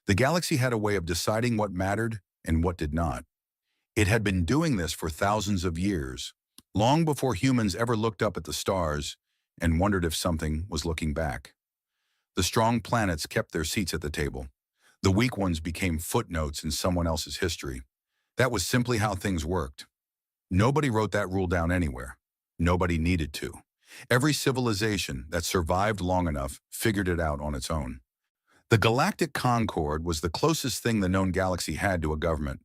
The galaxy had a way of deciding what mattered and what did not. It had been doing this for thousands of years, long before humans ever looked up at the stars and wondered if something was looking back. The strong planets kept their seats at the table. The weak ones became footnotes in someone else's history. That was simply how things worked. Nobody wrote that rule down anywhere. Nobody needed to. Every civilization that survived long enough figured it out on its own. The Galactic Concord was the closest thing the known galaxy had to a government.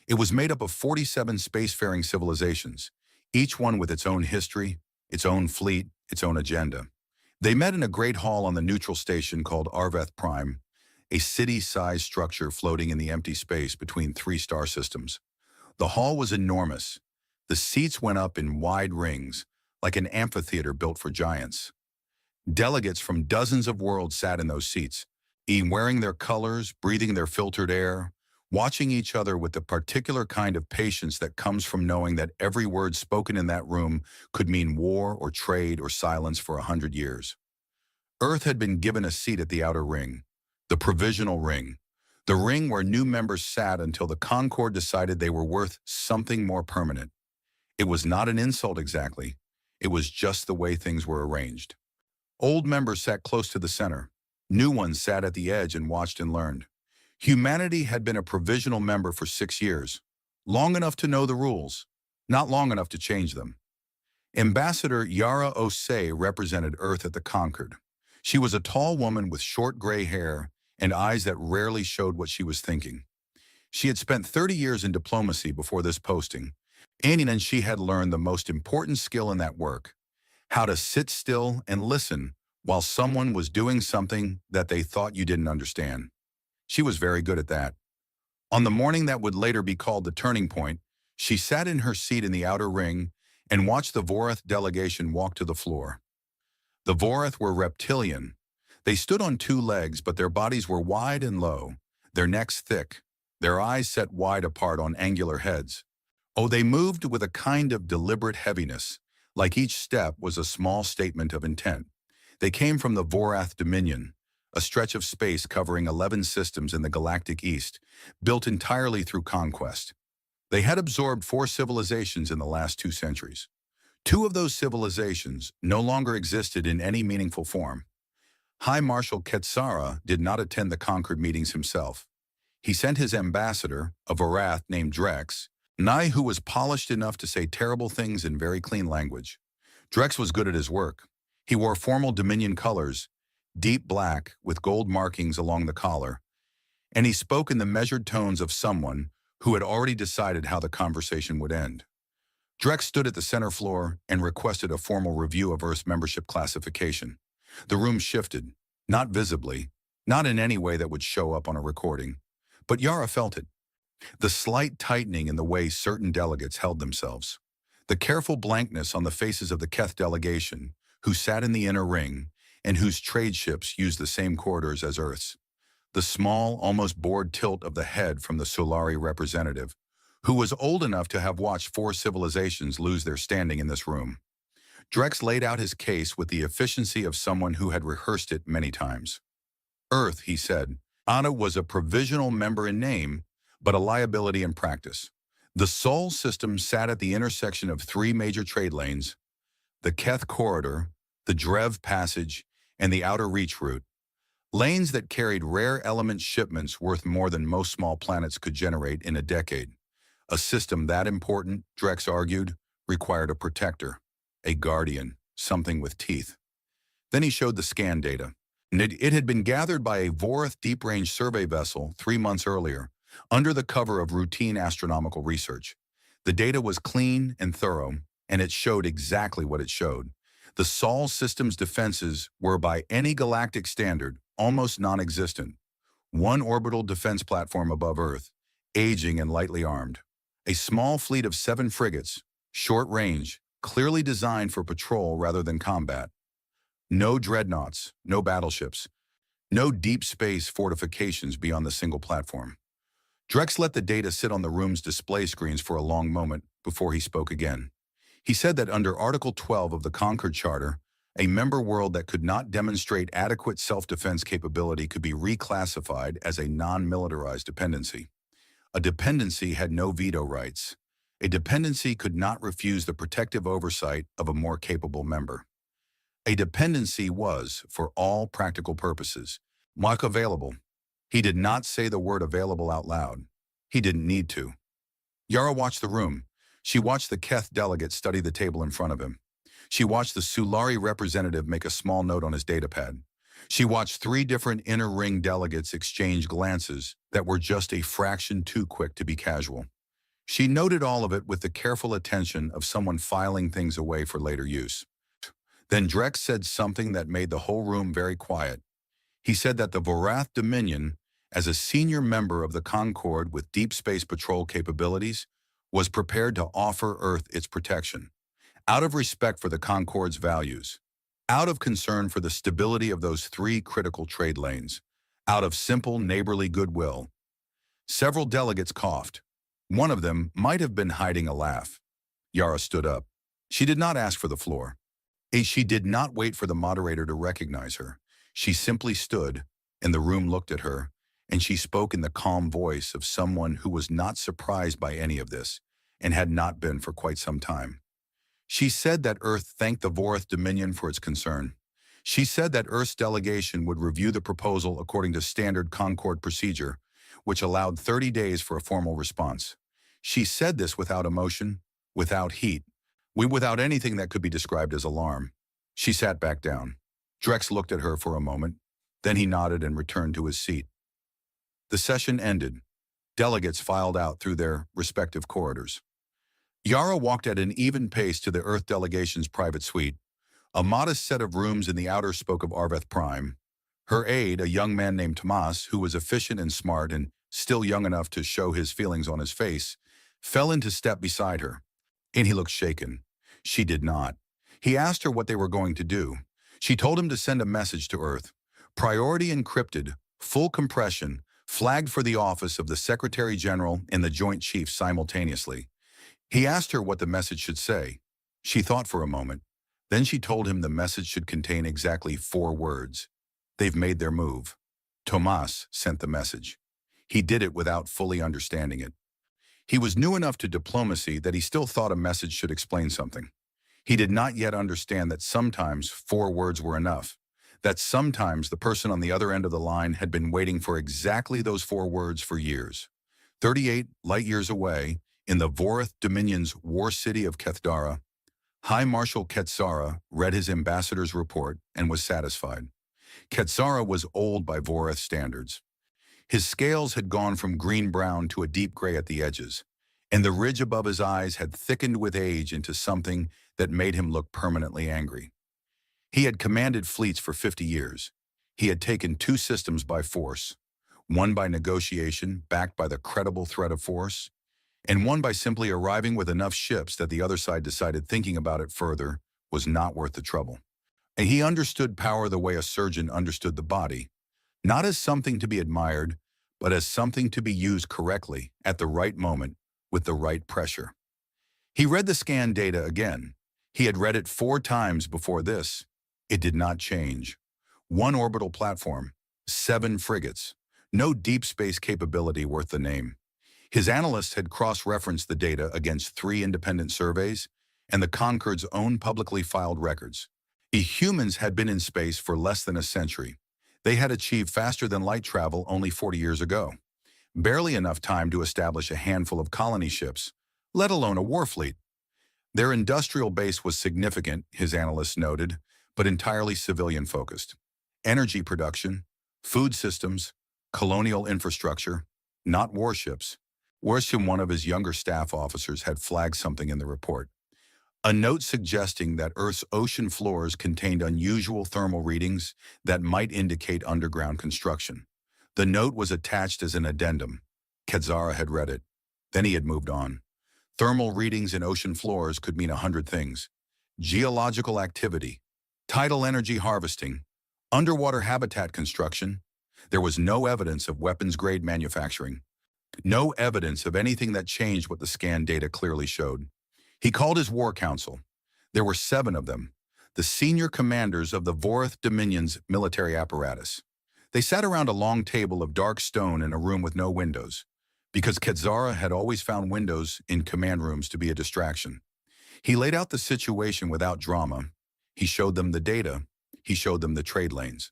It was made up of 47 spacefaring civilizations, each one with its own history, its own fleet, its own agenda. They met in a great hall on the neutral station called Arveth Prime, a city-sized structure floating in the empty space between three star systems. The hall was enormous. The seats went up in wide rings, like an amphitheater built for giants. Delegates from dozens of worlds sat in those seats, wearing their colors, breathing their filtered air, watching each other with the particular kind of patience that comes from knowing that every word spoken in that room could mean war or trade or silence for 100 years. Earth had been given a seat at the outer ring, the provisional ring, the ring where new members sat until the Concord decided they were worth something more permanent. It was not an insult exactly. It was just the way things were arranged. Old members sat close to the center. New ones sat at the edge and watched and learned. Humanity had been a provisional member for 6 years, long enough to know the rules, not long enough to change them. Ambassador Yara Osei represented Earth at the Concord. She was a tall woman with short gray hair and eyes that rarely showed what she was thinking. She had spent 30 years in diplomacy before this posting, and she had learned the most important skill in that work: how to sit still and listen while someone was doing something that they thought you didn't understand. She was very good at that. On the morning that would later be called the turning point, she sat in her seat in the outer ring and watched the Voreth delegation walk to the floor. The Voreth were reptilian. They stood on 2 legs, but their bodies were wide and low, their necks thick, their eyes set wide apart on angular heads. Oh, they moved with a kind of deliberate heaviness, like each step was a small statement of intent. They came from the Vorath Dominion, a stretch of space covering 11 systems in the galactic east, built entirely through conquest. They had absorbed 4 civilizations in the last 2 centuries. 2 of those civilizations no longer existed in any meaningful form. High Marshal Ketsara did not attend the Concord meetings himself. He sent his ambassador, a Vorath named Drex, who was polished enough to say terrible things in very clean language. Drex was good at his work. He wore formal Dominion colors, deep black with gold markings along the collar, and he spoke in the measured tones of someone who had already decided how the conversation would end. Drex stood at the center floor and requested a formal review of Earth's membership classification. The room shifted, not visibly, not in any way that would show up on a recording, but Yara felt it. The slight tightening in the way certain delegates held themselves. The careful blankness on the faces of the Keth delegation, who sat in the inner ring, and whose trade ships used the same corridors as Earth's. The small, almost bored tilt of the head from the Solari representative, who was old enough to have watched 4 civilizations lose their standing in this room. Drex laid out his case with the efficiency of someone who had rehearsed it many times. Earth, he said, Anna was a provisional member in name, but a liability in practice. The Sol system sat at the intersection of 3 major trade lanes: the Keth Corridor, the Drev Passage, and the Outer Reach route. Lanes that carried rare element shipments worth more than most small planets could generate in a decade. A system that important, Drex argued, required a protector, a guardian, something with teeth. Then he showed the scan data. It had been gathered by a Voreth deep-range survey vessel 3 months earlier, under the cover of routine astronomical research. The data was clean and thorough, and it showed exactly what it showed. The Sol system's defenses were, by any galactic standard, almost non-existent. 1 orbital defense platform above Earth, aging and lightly armed. A small fleet of 7 frigates, short range, clearly designed for patrol rather than combat. No dreadnoughts, no battleships, no deep space fortifications beyond the single platform. Drex let the data sit on the room's display screens for a long moment before he spoke again. He said that under Article 12 of the Concord Charter, A member world that could not demonstrate adequate self-defense capability could be reclassified as a non-militarized dependency. A dependency had no veto rights. A dependency could not refuse the protective oversight of a more capable member. A dependency was, for all practical purposes, mock available. He did not say the word available out loud. He didn't need to. Yara watched the room. She watched the Keth delegate study the table in front of him. She watched the Sulari representative make a small note on his datapad. She watched 3 different inner ring delegates exchange glances that were just a fraction too quick to be casual. She noted all of it with the careful attention of someone filing things away for later use. Then Drex said something that made the whole room very quiet. He said that the Vorath Dominion, as a senior member of the Concord with deep space patrol capabilities, was prepared to offer Earth its protection, out of respect for the Concord's values, out of concern for the stability of those 3 critical trade lanes, out of simple neighborly goodwill. Several delegates coughed. One of them might have been hiding a laugh. Yara stood up. She did not ask for the floor. She did not wait for the moderator to recognize her. She simply stood, and the room looked at her, and she spoke in the calm voice of someone who was not surprised by any of this, and had not been for quite some time. She said that Earth thanked the Vorath Dominion for its concern. She said that Earth's delegation would review the proposal according to standard Concord procedure, which allowed 30 days for a formal response. She said this without emotion, without heat, without anything that could be described as alarm. She sat back down. Drex looked at her for a moment. Then he nodded and returned to his seat. The session ended. Delegates filed out through their respective corridors. Yara walked at an even pace to the Earth delegation's private suite. A modest set of rooms in the outer spoke of Arveth Prime. Her aide, a young man named Tomas, who was efficient and smart and still young enough to show his feelings on his face, fell into step beside her. And he looked shaken. She did not. He asked her what they were going to do. She told him to send a message to Earth. Priority encrypted, full compression, flagged for the office of the Secretary General and the Joint Chiefs simultaneously. He asked her what the message should say. She thought for a moment. Then she told him the message should contain exactly 4 words. They've made their move. Tomas sent the message. He did it without fully understanding it. He was new enough to diplomacy that he still thought a message should explain something. He did not yet understand that sometimes 4 words were enough, that sometimes the person on the other end of the line had been waiting for exactly those 4 words for years. 38 light-years away, in the Vorath Dominion's war city of Kethdara, High Marshal Ketsara read his ambassador's report and was satisfied. Ketsara was old by Vorath standards. His scales had gone from green-brown to a deep gray at the edges, and the ridge above his eyes had thickened with age into something that made him look permanently angry. He had commanded fleets for 50 years. He had taken 2 systems by force, one by negotiation backed by the credible threat of force, and one by simply arriving with enough ships that the other side decided thinking about it further was not worth the trouble. And he understood power the way a surgeon understood the body, not as something to be admired, but as something to be used correctly at the right moment with the right pressure. He read the scan data again. He had read it 4 times before this. It did not change. 1 orbital platform, 7 frigates, no deep space capability worth the name. His analysts had cross-referenced the data against 3 independent surveys and the Concord's own publicly filed records. Humans had been in space for less than a century. They had achieved faster-than-light travel only 40 years ago. Barely enough time to establish a handful of colony ships, let alone a war fleet. Their industrial base was significant, his analysts noted, but entirely civilian-focused. Energy production, food systems, colonial infrastructure, not warships. Worse, one of his younger staff officers had flagged something in the report. A note suggesting that Earth's ocean floors contained unusual thermal readings that might indicate underground construction. The note was attached as an addendum. Ketsara had read it. Then he had moved on. Thermal readings in ocean floors could mean 100 things. Geological activity, tidal energy harvesting, underwater habitat construction. There was no evidence of weapons-grade manufacturing. No evidence of anything that changed what the scan data clearly showed. He called his war council. There were 7 of them. the senior commanders of the Vorith Dominion's military apparatus. They sat around a long table of dark stone in a room with no windows, because Quetzara had always found windows in command rooms to be a distraction. He laid out the situation without drama. He showed them the data. He showed them the trade lanes.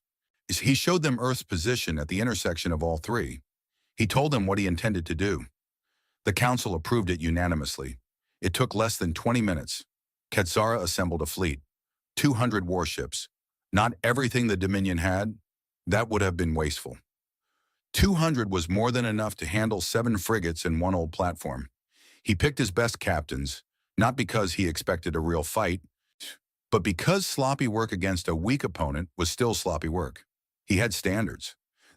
He showed them Earth's position at the intersection of all three. He told them what he intended to do. The council approved it unanimously. It took less than 20 minutes. Quetzara assembled a fleet. 200 warships. Not everything the Dominion had. That would have been wasteful. 200 was more than enough to handle 7 frigates and 1 old platform. He picked his best captains, not because he expected a real fight, but because sloppy work against a weak opponent was still sloppy work. He had standards.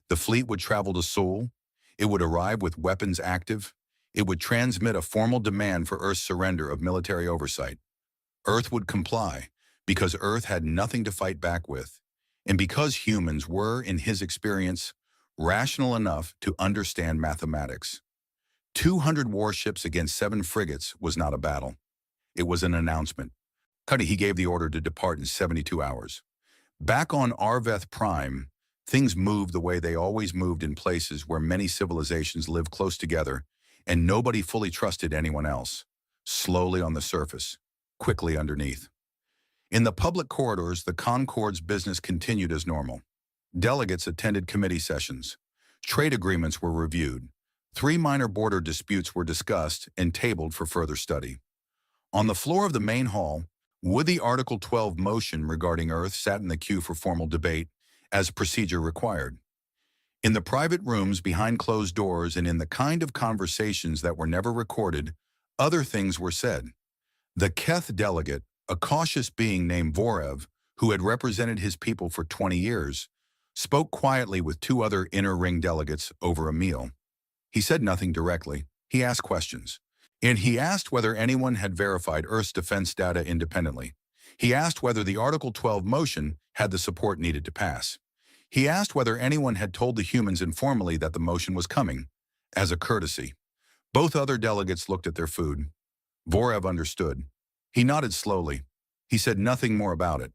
The fleet would travel to Seoul. It would arrive with weapons active. It would transmit a formal demand for Earth's surrender of military oversight. Earth would comply, because Earth had nothing to fight back with, and because humans were, in his experience, rational enough to understand mathematics. 200 warships against 7 frigates was not a battle. It was an announcement. He gave the order to depart in 72 hours. Back on Arveth Prime, things moved the way they always moved in places where many civilizations live close together and nobody fully trusted anyone else. Slowly on the surface, quickly underneath. In the public corridors, the Concord's business continued as normal. Delegates attended committee sessions. Trade agreements were reviewed. 3 minor border disputes were discussed and tabled for further study. On the floor of the main hall, would the Article 12 motion regarding Earth sat in the queue for formal debate, as procedure required. In the private rooms behind closed doors and in the kind of conversations that were never recorded, other things were said. The Keth delegate, a cautious being named Vorev, who had represented his people for 20 years, spoke quietly with 2 other inner ring delegates over a meal. He said nothing directly. He asked questions. And he asked whether anyone had verified Earth's defense data independently. He asked whether the Article 12 motion had the support needed to pass. He asked whether anyone had told the humans informally that the motion was coming, as a courtesy. Both other delegates looked at their food. Vorev understood. He nodded slowly. He said nothing more about it.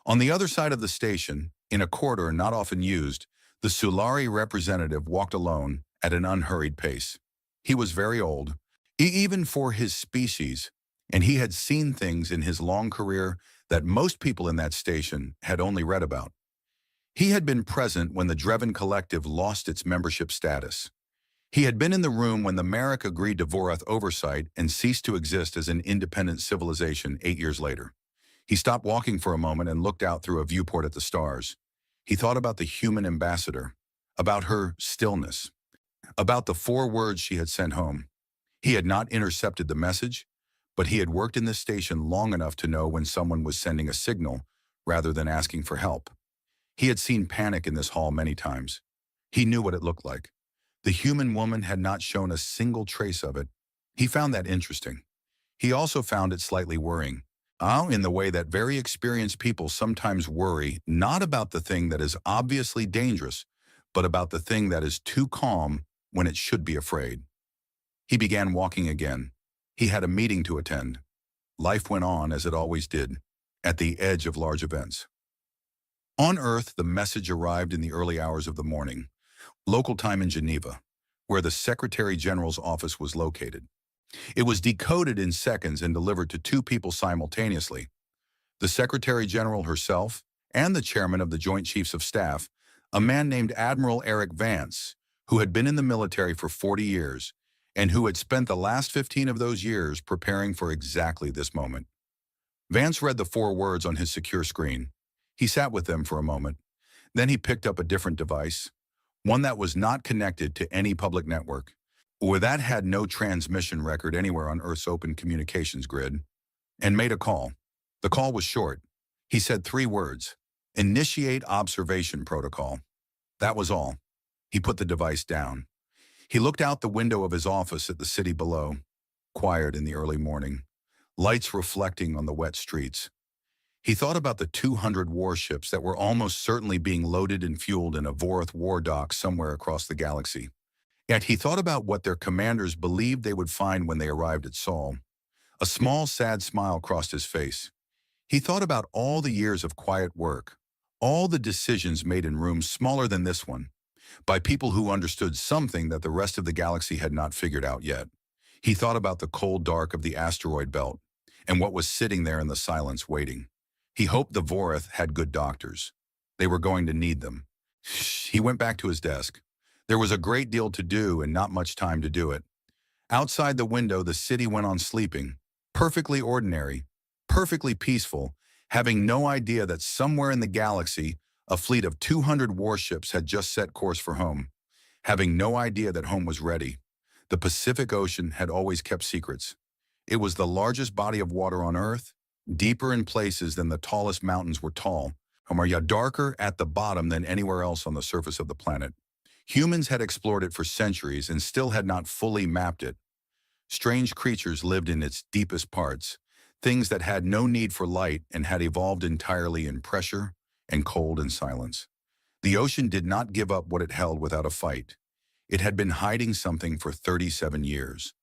On the other side of the station, in a corridor not often used, the Sulari representative walked alone at an unhurried pace. He was very old, even for his species, and he had seen things in his long career that most people in that station had only read about. He had been present when the Dreven Collective lost its membership status. He had been in the room when the Merrick agreed to Voreth oversight and ceased to exist as an independent civilization 8 years later. He stopped walking for a moment and looked out through a viewport at the stars. He thought about the human ambassador, about her stillness, about the 4 words she had sent home. He had not intercepted the message, but he had worked in this station long enough to know when someone was sending a signal rather than asking for help. He had seen panic in this hall many times. He knew what it looked like. The human woman had not shown a single trace of it. He found that interesting. He also found it slightly worrying. In the way that very experienced people sometimes worry not about the thing that is obviously dangerous, but about the thing that is too calm when it should be afraid. He began walking again. He had a meeting to attend. Life went on as it always did, at the edge of large events. On Earth, the message arrived in the early hours of the morning, local time in Geneva, where the Secretary General's office was located. It was decoded in seconds and delivered to 2 people simultaneously, the Secretary General herself and the Chairman of the Joint Chiefs of Staff, a man named Admiral Eric Vance, who had been in the military for 40 years and who had spent the last 15 of those years preparing for exactly this moment. Vance read the 4 words on his secure screen. He sat with them for a moment. Then he picked up a different device, one that was not connected to any public network, or that had no transmission record anywhere on Earth's open communications grid, and made a call. The call was short. He said 3 words, "Initiate observation protocol." That was all. He put the device down. He looked out the window of his office at the city below, quiet in the early morning, lights reflecting on the wet streets. He thought about the 200 warships that were almost certainly being loaded and fueled in a Voreth war dock somewhere across the galaxy. Yet he thought about what their commanders believed they would find when they arrived at Sol. A small, sad smile crossed his face. He thought about all the years of quiet work, all the decisions made in rooms smaller than this one, by people who understood something that the rest of the galaxy had not figured out yet. He thought about the cold dark of the asteroid belt and what was sitting there in the silence waiting. He hoped the Vorith had good doctors. They were going to need them. He went back to his desk. There was a great deal to do and not much time to do it. Outside the window, the city went on sleeping, perfectly ordinary, perfectly peaceful, having no idea that somewhere in the galaxy, a fleet of 200 warships had just set course for home, having no idea that home was ready. The Pacific Ocean had always kept secrets. It was the largest body of water on Earth, deeper in places than the tallest mountains were tall, and darker at the bottom than anywhere else on the surface of the planet. Humans had explored it for centuries and still had not fully mapped it. Strange creatures lived in its deepest parts, things that had no need for light and had evolved entirely in pressure and cold and silence. The ocean did not give up what it held without a fight. It had been hiding something for 37 years.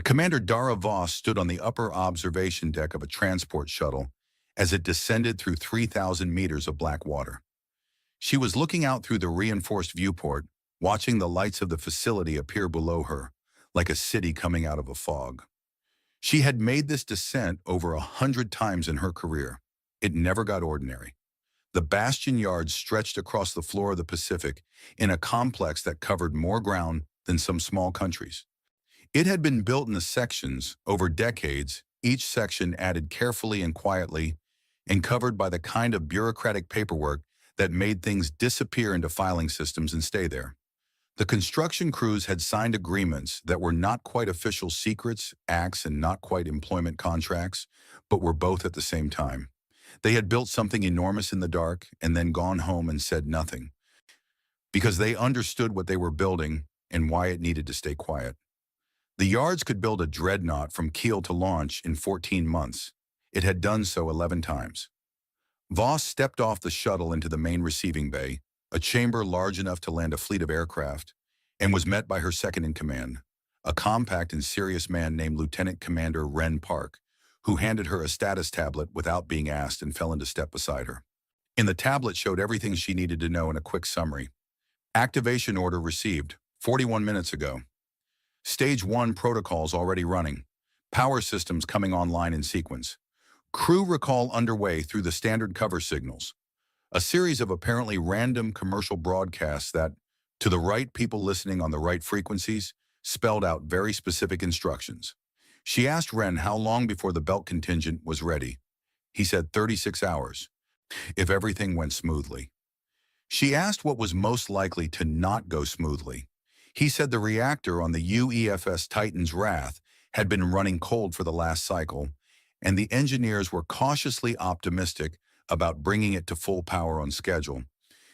Commander Dara Voss stood on the upper observation deck of a transport shuttle as it descended through 3,000 meters of black water. She was looking out through the reinforced viewport, watching the lights of the facility appear below her, like a city coming out of a fog. She had made this descent over 100 times in her career. It never got ordinary. The bastion yards stretched across the floor of the Pacific in a complex that covered more ground than some small countries. It had been built in the sections over decades, each section added carefully and quietly, and covered by the kind of bureaucratic paperwork that made things disappear into filing systems and stay there. The construction crews had signed agreements that were not quite official secrets, acts, and not quite employment contracts, but were both at the same time. They had built something enormous in the dark and then gone home and said nothing, because they understood what they were building and why it needed to stay quiet. The yards could build a Dreadnought from keel to launch in 14 months. It had done so 11 times. Voss stepped off the shuttle into the main receiving bay, a chamber large enough to land a fleet of aircraft, and was met by her second-in-command, a compact and serious man named Lieutenant Commander Ren Park, who handed her a status tablet without being asked and fell into step beside her. In the tablet showed everything she needed to know in a quick summary. Activation order received 41 minutes ago. Stage 1 protocols already running. Power systems coming online in sequence. Crew recall underway through the standard cover signals. A series of apparently random commercial broadcasts that, to the right people listening on the right frequencies, spelled out very specific instructions. She asked Ren how long before the belt contingent was ready. He said 36 hours, if everything went smoothly. She asked what was most likely to not go smoothly. He said the reactor on the UEFS Titan's Wrath had been running cold for the last cycle, and the engineers were cautiously optimistic about bringing it to full power on schedule,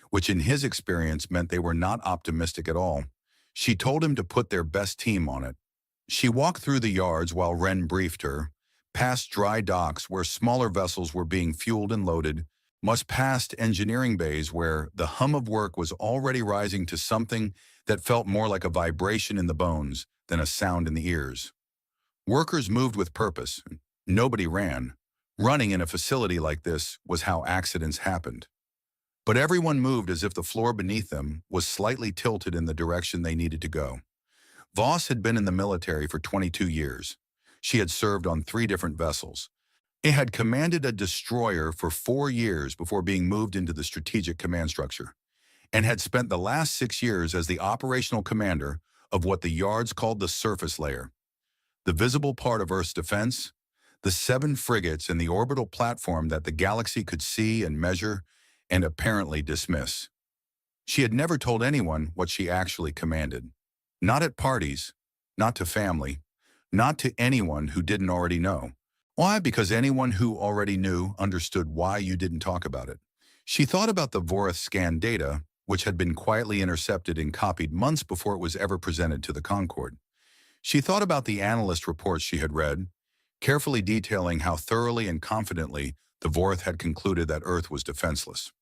which in his experience meant they were not optimistic at all. She told him to put their best team on it. She walked through the yards while Ren briefed her, past dry docks where smaller vessels were being fueled and loaded, past engineering bays where the hum of work was already rising to something that felt more like a vibration in the bones than a sound in the ears. Workers moved with purpose. Nobody ran. Running in a facility like this was how accidents happened. But everyone moved as if the floor beneath them was slightly tilted in the direction they needed to go. Voss had been in the military for 22 years. She had served on 3 different vessels. He had commanded a destroyer for 4 years before being moved into the strategic command structure, and had spent the last 6 years as the operational commander of what the yards called the surface layer, the visible part of Earth's defense, the 7 frigates and the orbital platform that the galaxy could see and measure and apparently dismiss. She had never told anyone what she actually commanded. Not at parties, not to family, not to anyone who didn't already know. Why? Because anyone who already knew understood why you didn't talk about it. She thought about the Vorith scan data, which had been quietly intercepted and copied months before it was ever presented to the Concord. She thought about the analyst reports she had read, carefully detailing how thoroughly and confidently the Vorith had concluded that Earth was defenseless.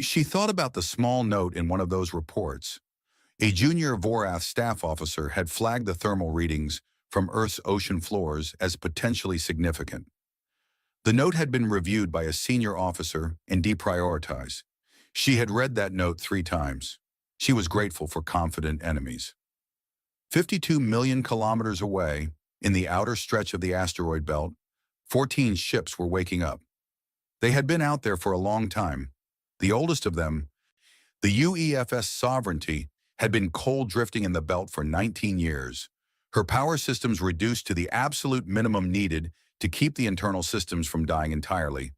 She thought about the small note in one of those reports. A junior Vorath staff officer had flagged the thermal readings from Earth's ocean floors as potentially significant. The note had been reviewed by a senior officer and deprioritized. She had read that note 3 times. She was grateful for confident enemies. 52 million kilometers away, in the outer stretch of the asteroid belt, 14 ships were waking up. They had been out there for a long time. The oldest of them, the UEFS Sovereignty, had been cold drifting in the belt for 19 years. Her power systems reduced to the absolute minimum needed to keep the internal systems from dying entirely.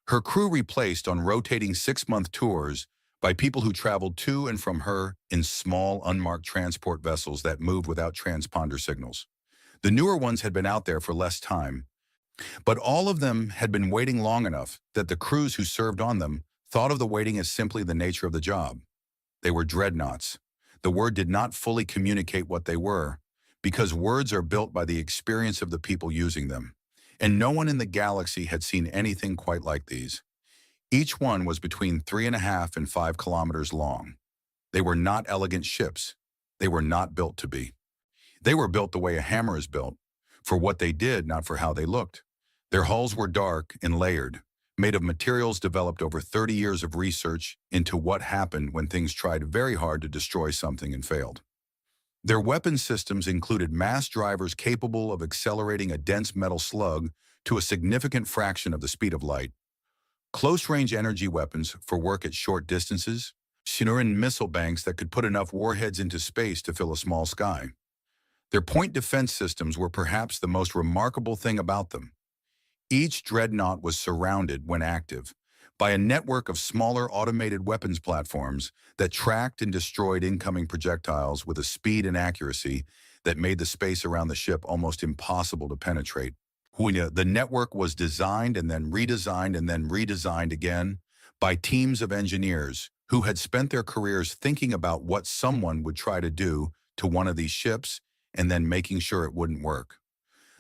Her crew replaced on rotating 6-month tours by people who traveled to and from her in small, unmarked transport vessels that moved without transponder signals. The newer ones had been out there for less time, but all of them had been waiting long enough that the crews who served on them thought of the waiting as simply the nature of the job. They were dreadnoughts. The word did not fully communicate what they were, because words are built by the experience of the people using them, and no one in the galaxy had seen anything quite like these. Each one was between 3.5 and 5 kilometers long. They were not elegant ships. They were not built to be. They were built the way a hammer is built, for what they did, not for how they looked. Their hulls were dark and layered, made of materials developed over 30 years of research into what happened when things tried very hard to destroy something and failed. Their weapon systems included mass drivers capable of accelerating a dense metal slug to a significant fraction of the speed of light, close-range energy weapons for work at short distances, Shinran missile banks that could put enough warheads into space to fill a small sky. Their point defense systems were perhaps the most remarkable thing about them. Each dreadnought was surrounded, when active, by a network of smaller automated weapons platforms that tracked and destroyed incoming projectiles with a speed and accuracy that made the space around the ship almost impossible to penetrate. The network was designed and then redesigned and then redesigned again by teams of engineers who had spent their careers thinking about what someone would try to do to one of these ships and then making sure it wouldn't work.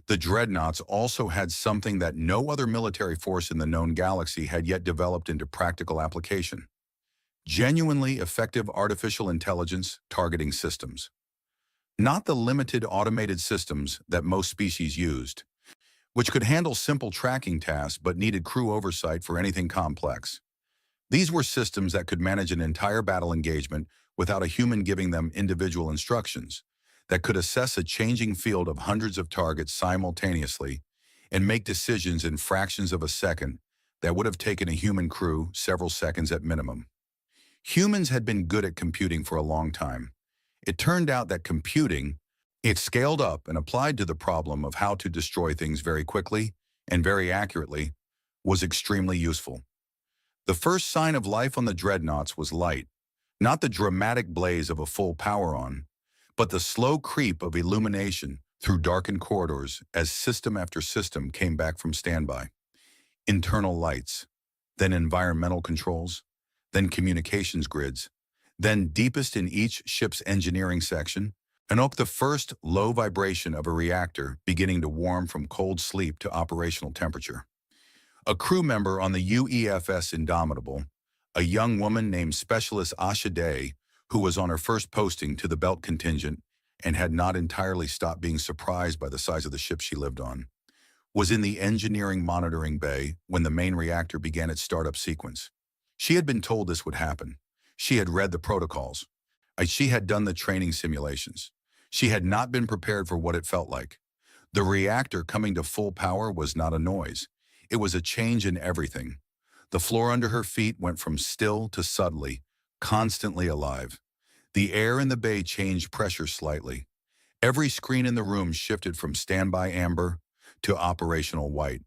The dreadnoughts also had something that no other military force in the known galaxy had yet developed into practical application: genuinely effective artificial intelligence targeting systems. Not the limited automated systems that most species used, which could handle simple tracking tasks but needed crew oversight for anything complex. These were systems that could manage an entire battle engagement without a human giving them individual instructions, that could assess a changing field of hundreds of targets simultaneously and make decisions in fractions of a second that would have taken a human crew several seconds at minimum. Humans had been good at computing for a long time. It turned out that computing, it scaled up and applied to the problem of how to destroy things very quickly and very accurately, was extremely useful. The first sign of life on the dreadnoughts was light, not the dramatic blaze of a full power-on, but the slow creep of illumination through darkened corridors as system after system came back from standby. Internal lights, then environmental controls, then communications grids, then deepest in each ship's engineering section, the first low vibration of a reactor beginning to warm from cold sleep to operational temperature. A crew member on the UEFS Indomitable, a young woman named Specialist Asha Day, who was on her first posting to the belt contingent and had not entirely stopped being surprised by the size of the ship she lived on, was in the engineering monitoring bay when the main reactor began its startup sequence. She had been told this would happen. She had read the protocols. She had done the training simulations. She had not been prepared for what it felt like. The reactor coming to full power was not a noise. It was a change in everything. The floor under her feet went from still to suddenly, constantly alive. The air in the bay changed pressure slightly. Every screen in the room shifted from standby amber to operational white.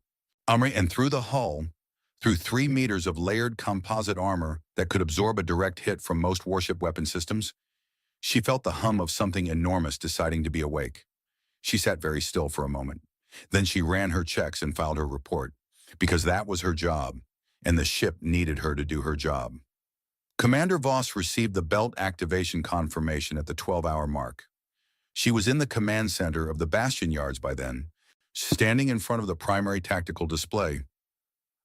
And through the hull, through 3 meters of layered composite armor that could absorb a direct hit from most warship weapon systems, she felt the hum of something enormous deciding to be awake. She sat very still for a moment. Then she ran her checks and filed her report, because that was her job, and the ship needed her to do her job. Commander Voss received the belt activation confirmation at the 12-hour mark. She was in the command center of the Bastion Yards by then, standing in front of the primary tactical display,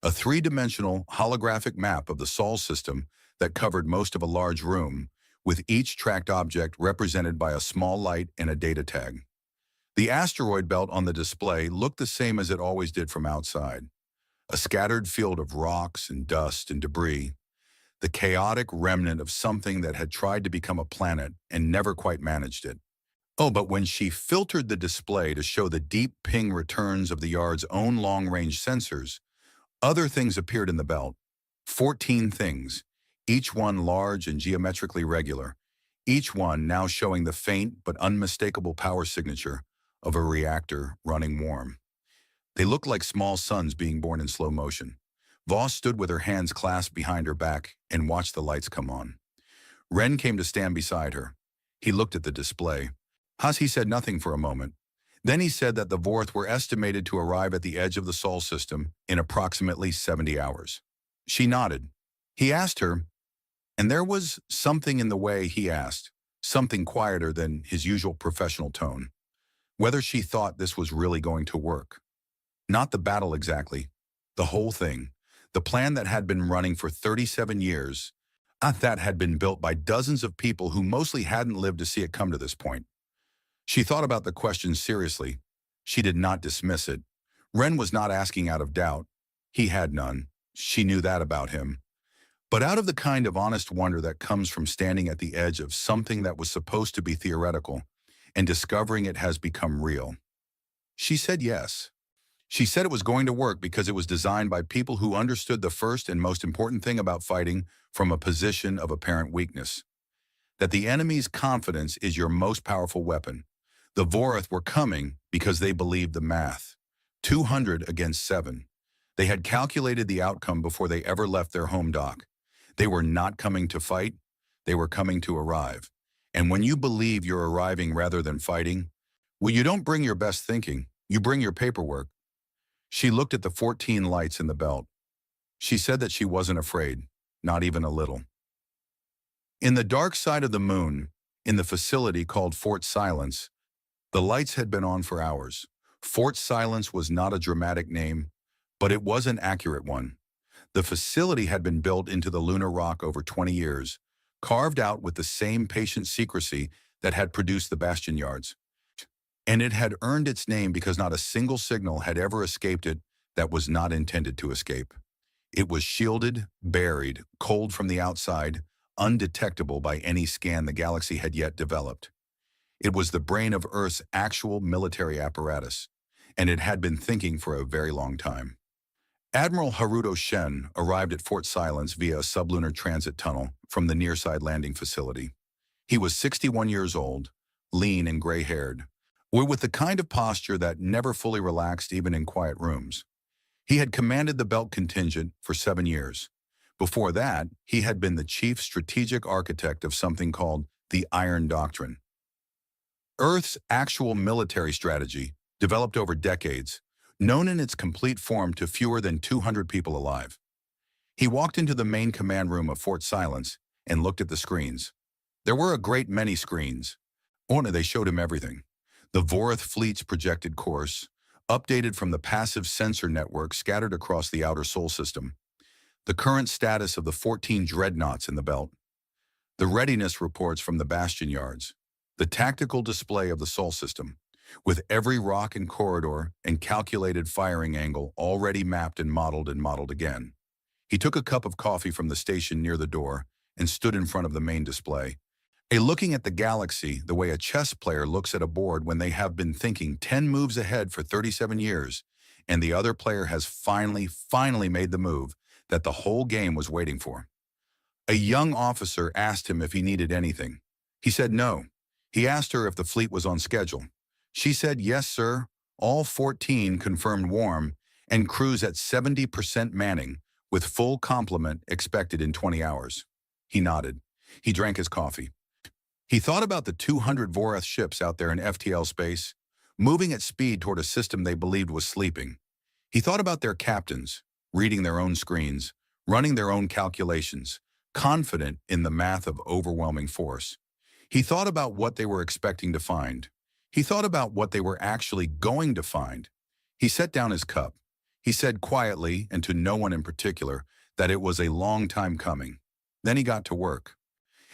a 3-dimensional holographic map of the Sol system that covered most of a large room, with each tracked object represented by a small light and a data tag. The asteroid belt on the display looked the same as it always did from outside. a scattered field of rocks and dust and debris, the chaotic remnant of something that had tried to become a planet and never quite managed it. Oh, but when she filtered the display to show the deep ping returns of the yard's own long-range sensors, other things appeared in the belt. 14 things, each one large and geometrically regular, each one now showing the faint but unmistakable power signature of a reactor running warm. They looked like small suns being born in slow motion. Voss stood with her hands clasped behind her back and watched the lights come on. Ren came to stand beside her. He looked at the display. He said nothing for a moment. Then he said that the Vorth were estimated to arrive at the edge of the Sol system in approximately 70 hours. She nodded. He asked her, and there was something in the way he asked, something quieter than his usual professional tone, whether she thought this was really going to work. Not the battle exactly, the whole thing, the plan that had been running for 37 years, that had been built by dozens of people who mostly hadn't lived to see it come to this point. She thought about the question seriously. She did not dismiss it. Ren was not asking out of doubt. He had none. She knew that about him. But out of the kind of honest wonder that comes from standing at the edge of something that was supposed to be theoretical and discovering it has become real. She said yes. She said it was going to work because it was designed by people who understood the first and most important thing about fighting from a position of apparent weakness. That the enemy's confidence is your most powerful weapon. The Vorth were coming because they believed the math. 200 against 7. They had calculated the outcome before they ever left their home dock. They were not coming to fight. They were coming to arrive. And when you believe you're arriving rather than fighting, well, you don't bring your best thinking. You bring your paperwork. She looked at the 14 lights in the belt. She said that she wasn't afraid, not even a little. In the dark side of the moon, in the facility called Fort Silence, the lights had been on for hours. Fort Silence was not a dramatic name, but it was an accurate one. The facility had been built into the lunar rock over 20 years, carved out with the same patient secrecy that had produced the bastion yards. And it had earned its name because not a single signal had ever escaped it that was not intended to escape. It was shielded, buried, cold from the outside, undetectable by any scan the galaxy had yet developed. It was the brain of Earth's actual military apparatus, and it had been thinking for a very long time. Admiral Haruto Shen arrived at Fort Silence via a sublunar transit tunnel from the nearside landing facility. He was 61 years old, lean and gray-haired, with the kind of posture that never fully relaxed even in quiet rooms. He had commanded the Belt Contingent for 7 years. Before that, he had been the chief strategic architect of something called the Iron Doctrine. Earth's actual military strategy, developed over decades, known in its complete form to fewer than 200 people alive. He walked into the main command room of Fort Silence and looked at the screens. There were a great many screens. They showed him everything. The Vorth fleet's projected course, updated from the passive sensor network scattered across the outer Sol system. The current status of the 14 Dreadnoughts in the belt. The readiness reports from the bastion yards. The tactical display of the Sol system, with every rock and corridor and calculated firing angle already mapped and modeled again. He took a cup of coffee from the station near the door and stood in front of the main display. Looking at the galaxy the way a chess player looks at a board when they have been thinking 10 moves ahead for 37 years, and the other player has finally made the move that the whole game was waiting for. A young officer asked him if he needed anything. He said no. He asked her if the fleet was on schedule. She said, "Yes, sir. All 14 confirmed warm and cruise at 70% manning, with full complement expected in 20 hours. He nodded. He drank his coffee. He thought about the 200 Voreth ships out there in FTL space, moving at speed toward a system they believed was sleeping. He thought about their captains, reading their own screens, running their own calculations, confident in the math of overwhelming force. He thought about what they were expecting to find. He thought about what they were actually going to find. He set down his cup. He said quietly, and to no one in particular, that it was a long time coming. Then he got to work.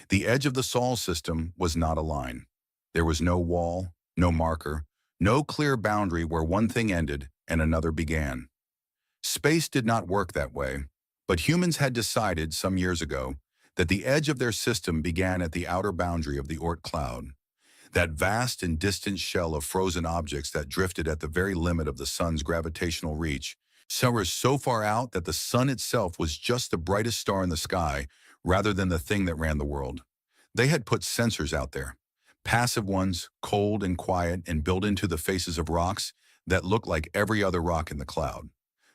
The edge of the Sol system was not a line. There was no wall, no marker, no clear boundary where one thing ended and another began. Space did not work that way, but humans had decided some years ago that the edge of their system began at the outer boundary of the Oort cloud, that vast and distant shell of frozen objects that drifted at the very limit of the sun's gravitational reach. Some were so far out that the sun itself was just the brightest star in the sky rather than the thing that ran the world. They had put sensors out there, passive ones, cold and quiet and built into the faces of rocks that looked like every other rock in the cloud.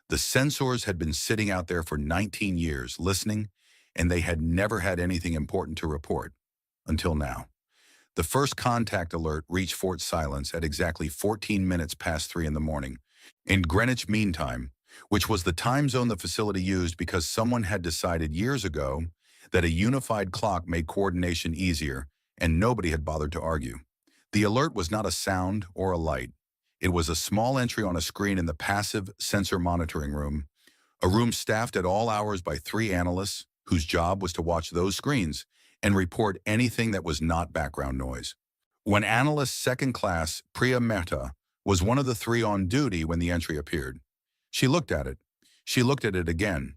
The sensors had been sitting out there for 19 years, listening, and they had never had anything important to report. Until now. The first contact alert reached Fort Silence at exactly 14 minutes past 3 in the morning, in Greenwich Mean Time, which was the time zone the facility used because someone had decided years ago that a unified clock made coordination easier, and nobody had bothered to argue. The alert was not a sound or a light. It was a small entry on a screen in the passive sensor monitoring room, a room staffed at all hours by 3 analysts whose job was to watch those screens and report anything that was not background noise. When analyst second class Priya Mehta was one of the 3 on duty when the entry appeared. She looked at it. She looked at it again.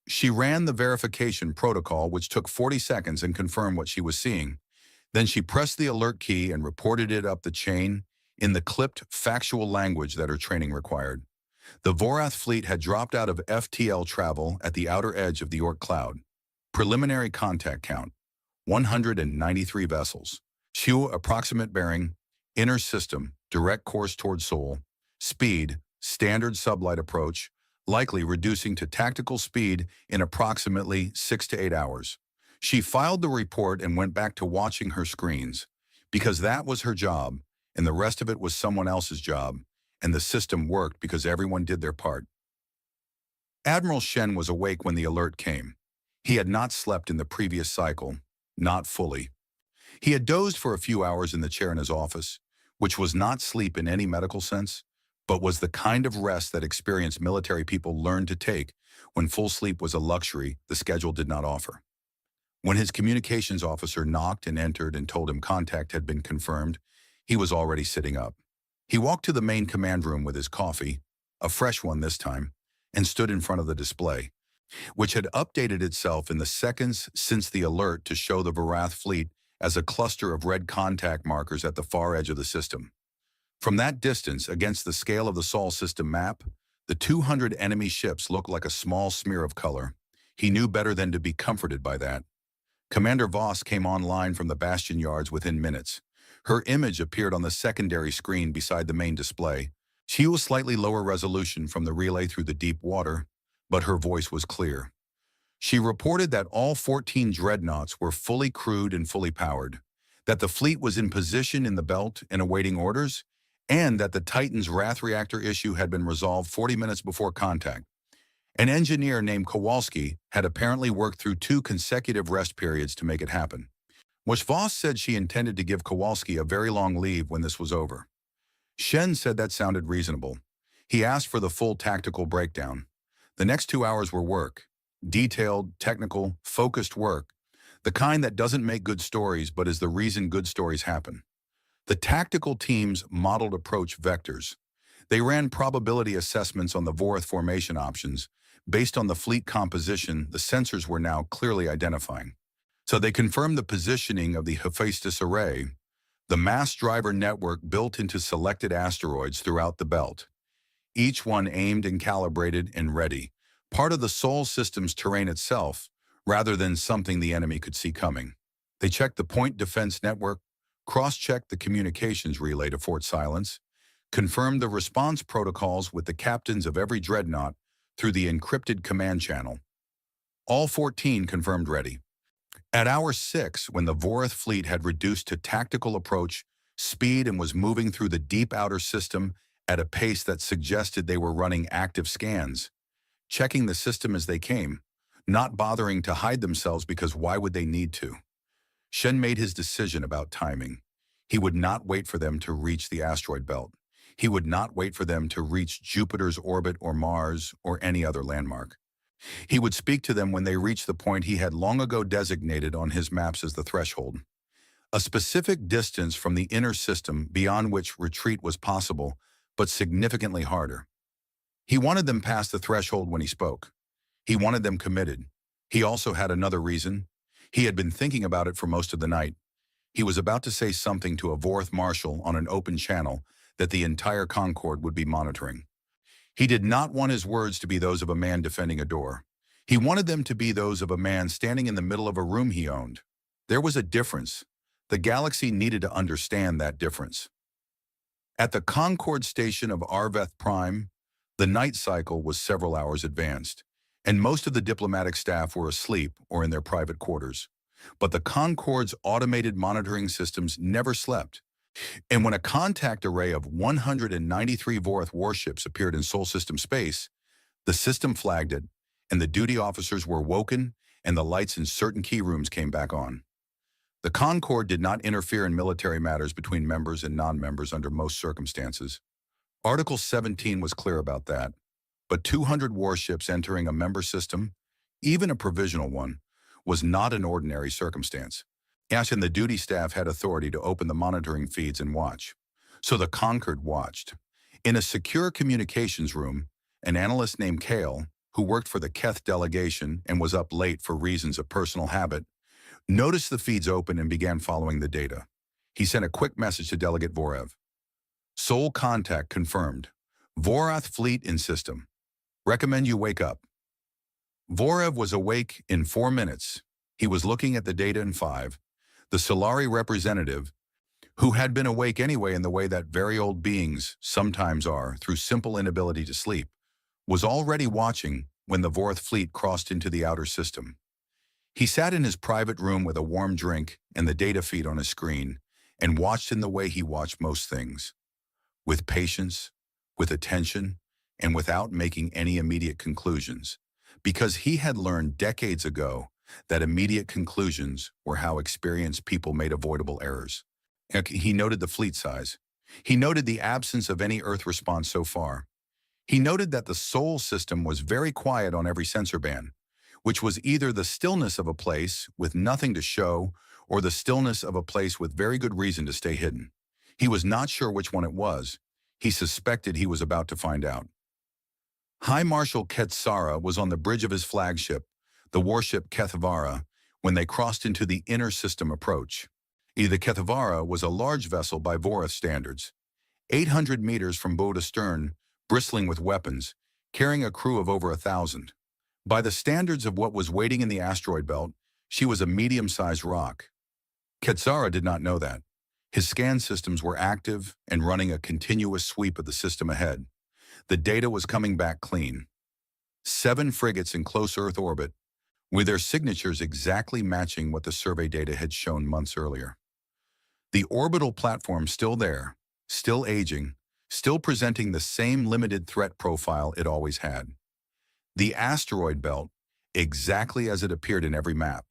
She ran the verification protocol, which took 40 seconds, and confirmed what she was seeing. Then she pressed the alert key and reported it up the chain in the clipped, factual language that her training required. The Vorath fleet had dropped out of FTL travel at the outer edge of the Oort cloud. Preliminary contact count, 193 vessels. Shu approximate bearing, inner system, direct course toward Sol. Speed, standard sublight approach, likely reducing to tactical speed in approximately 6 to 8 hours. She filed the report and went back to watching her screens, because that was her job, and the rest of it was someone else's job, and the system worked because everyone did their part. Admiral Shen was awake when the alert came. He had not slept in the previous cycle, not fully. He had dozed for a few hours in the chair in his office, which was not sleep in any medical sense, but was the kind of rest that experienced military people learned to take when full sleep was a luxury the schedule did not offer. When his communications officer knocked and entered and told him contact had been confirmed, he was already sitting up. He walked to the main command room with his coffee, a fresh one this time, and stood in front of the display, which had updated itself in the seconds since the alert to show the Vorath fleet as a cluster of red contact markers at the far edge of the system. From that distance, against the scale of the Sol system map, the 200 enemy ships looked like a small smear of color. He knew better than to be comforted by that. Commander Voss came online from the bastion yards within minutes. Her image appeared on the secondary screen beside the main display. She was slightly lower resolution from the relay through the deep water, but her voice was clear. She reported that all 14 dreadnoughts were fully crewed and fully powered, that the fleet was in position in the belt and awaiting orders, and that the Titan's Wrath reactor issue had been resolved 40 minutes before contact. An engineer named Kowalski had apparently worked through 2 consecutive rest periods to make it happen. Which Voss said she intended to give Kowalski a very long leave when this was over. Shen said that sounded reasonable. He asked for the full tactical breakdown. The next 2 hours were work. Detailed, technical, focused work. The kind that doesn't make good stories but is the reason good stories happen. The tactical teams modeled approach vectors. They ran probability assessments on the Vorath formation options. Based on the fleet composition, the sensors were now clearly identifying. So they confirmed the positioning of the Hephaestus array, the mass driver network built into selected asteroids throughout the belt. Each one aimed and calibrated and ready, part of the Sol system's terrain itself, rather than something the enemy could see coming. They checked the point defense network, cross-checked the communications relay to Fort Silence, confirmed the response protocols with the captains of every dreadnought through the encrypted command channel. All 14 confirmed ready. At hour 6, when the Vorath fleet had reduced to tactical approach speed and was moving through the deep outer system at a pace that suggested they were running active scans, checking the system as they came, not bothering to hide themselves because why would they need to? Shen made his decision about timing. He would not wait for them to reach the asteroid belt. He would not wait for them to reach Jupiter's orbit or Mars or any other landmark. He would speak to them when they reached the point he had long ago designated on his maps as the threshold, a specific distance from the inner system beyond which retreat was possible, but significantly harder. He wanted them past the threshold when he spoke. He wanted them committed. He also had another reason. He had been thinking about it for most of the night. He was about to say something to a Vorth marshal on an open channel that the entire Concord would be monitoring. He did not want his words to be those of a man defending a door. He wanted them to be those of a man standing in the middle of a room he owned. There was a difference. The galaxy needed to understand that difference. At the Concord station of Arveth Prime, the night cycle was several hours advanced, and most of the diplomatic staff were asleep or in their private quarters. But the Concord's automated monitoring systems never slept. And when a contact array of 193 Vorth warships appeared in Sol system space, the system flagged it, and the duty officers were woken, and the lights in certain key rooms came back on. The Concord did not interfere in military matters between members and non-members under most circumstances. Article 17 was clear about that. But 200 warships entering a member system, even a provisional one, was not an ordinary circumstance. Ash and the duty staff had authority to open the monitoring feeds and watch. So the Concord watched. In a secure communications room, an analyst named Kale, who worked for the Keth delegation and was up late for reasons of personal habit, noticed the feeds open and began following the data. He sent a quick message to Delegate Vorev. Sol contact confirmed. Vorath fleet in system. Recommend you wake up. Vorev was awake in 4 minutes. He was looking at the data in 5. The Solari representative, who had been awake anyway in the way that very old beings sometimes are through simple inability to sleep, was already watching when the Vorth fleet crossed into the outer system. He sat in his private room with a warm drink and the data feed on his screen and watched in the way he watched most things. With patience, with attention, and without making any immediate conclusions, because he had learned decades ago that immediate conclusions were how experienced people made avoidable errors. He noted the fleet size. He noted the absence of any Earth response so far. He noted that the Sol system was very quiet on every sensor band, which was either the stillness of a place with nothing to show or the stillness of a place with very good reason to stay hidden. He was not sure which one it was. He suspected he was about to find out. High Marshal Ketsara was on the bridge of his flagship, the warship Kethvara, when they crossed into the inner system approach. The Kethvara was a large vessel by Voreth standards, 800 meters from bow to stern, bristling with weapons, carrying a crew of over 1,000. By the standards of what was waiting in the asteroid belt, she was a medium-sized rock. Ketsara did not know that. His scan systems were active and running a continuous sweep of the system ahead. The data was coming back clean. 7 frigates in close Earth orbit, with their signatures exactly matching what the survey data had shown months earlier. The orbital platform still there, still aging, still presenting the same limited threat profile it always had. The asteroid belt, exactly as it appeared in every map,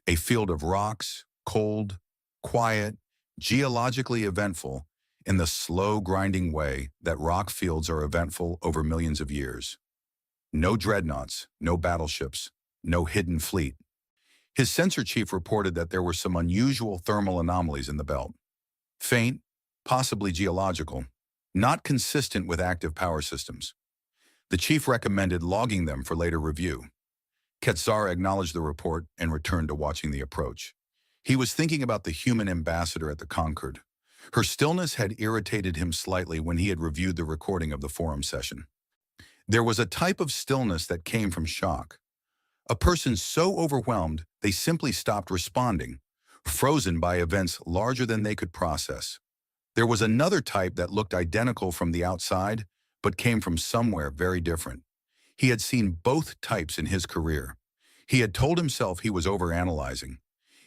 a field of rocks, cold, quiet, geologically eventful, in the slow grinding way that rock fields are eventful over millions of years. No dreadnoughts, no battleships, no hidden fleet. His sensor chief reported that there were some unusual thermal anomalies in the belt. Faint, possibly geological, not consistent with active power systems. The chief recommended logging them for later review. Ketsara acknowledged the report and returned to watching the approach. He was thinking about the human ambassador at the Concord. Her stillness had irritated him slightly when he had reviewed the recording of the forum session. There was a type of stillness that came from shock. A person so overwhelmed they simply stopped responding, frozen by events larger than they could process. There was another type that looked identical from the outside, but came from somewhere very different. He had seen both types in his career. He had told himself he was overanalyzing.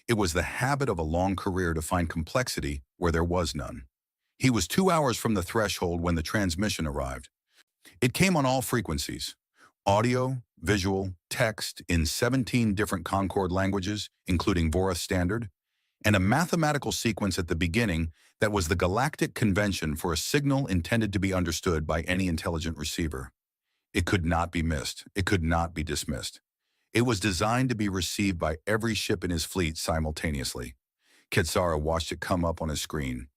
It was the habit of a long career to find complexity where there was none. He was 2 hours from the threshold when the transmission arrived. It came on all frequencies: audio, visual, text in 17 different Concord languages, including Voreth Standard, and a mathematical sequence at the beginning that was the Galactic Convention for a signal intended to be understood by any intelligent receiver. It could not be missed. It could not be dismissed. It was designed to be received by every ship in his fleet simultaneously. Ketsara watched it come up on his screen.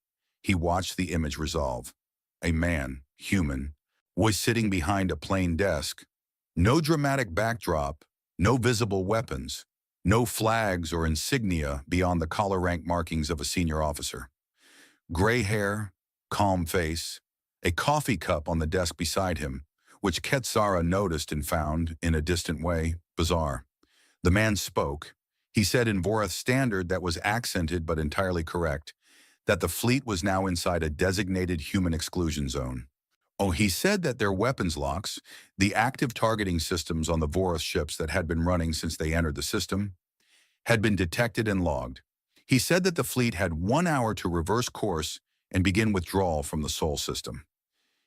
He watched the image resolve. A man, human, was sitting behind a plain desk. No dramatic backdrop, no visible weapons, no flags or insignia beyond the collar rank markings of a senior officer. Gray hair, calm face, a coffee cup on the desk beside him, which Ketsara noticed and found, in a distant way, bizarre. The man spoke. He said in Voreth standard that was accented but entirely correct, that the fleet was now inside a designated human exclusion zone. Oh, he said that their weapons locks, the active targeting systems on the Voreth ships that had been running since they entered the system, had been detected and logged. He said that the fleet had 1 hour to reverse course and begin withdrawal from the Sol system.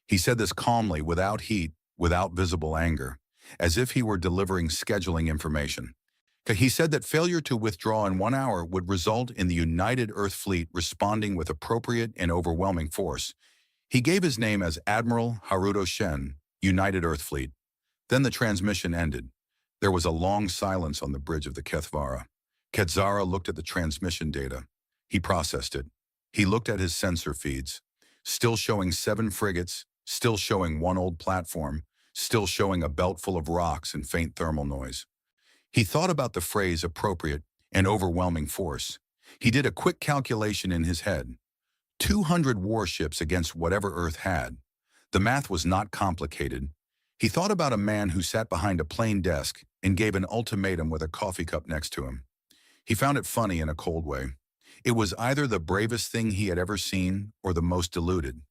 He said this calmly, without heat, without visible anger, as if he were delivering scheduling information. He said that failure to withdraw in 1 hour would result in the United Earth Fleet responding with appropriate and overwhelming force. He gave his name as Admiral Haruto Shen, United Earth Fleet. Then the transmission ended. There was a long silence on the bridge of the Kethvara. Ketsara looked at the transmission data. He processed it. He looked at his sensor feeds, still showing 7 frigates, still showing 1 old platform, still showing a belt full of rocks and faint thermal noise. He thought about the phrase appropriate and overwhelming force. He did a quick calculation in his head. 200 warships against whatever Earth had. The math was not complicated. He thought about a man who sat behind a plain desk and gave an ultimatum with a coffee cup next to him. He found it funny in a cold way. It was either the bravest thing he had ever seen or the most deluded.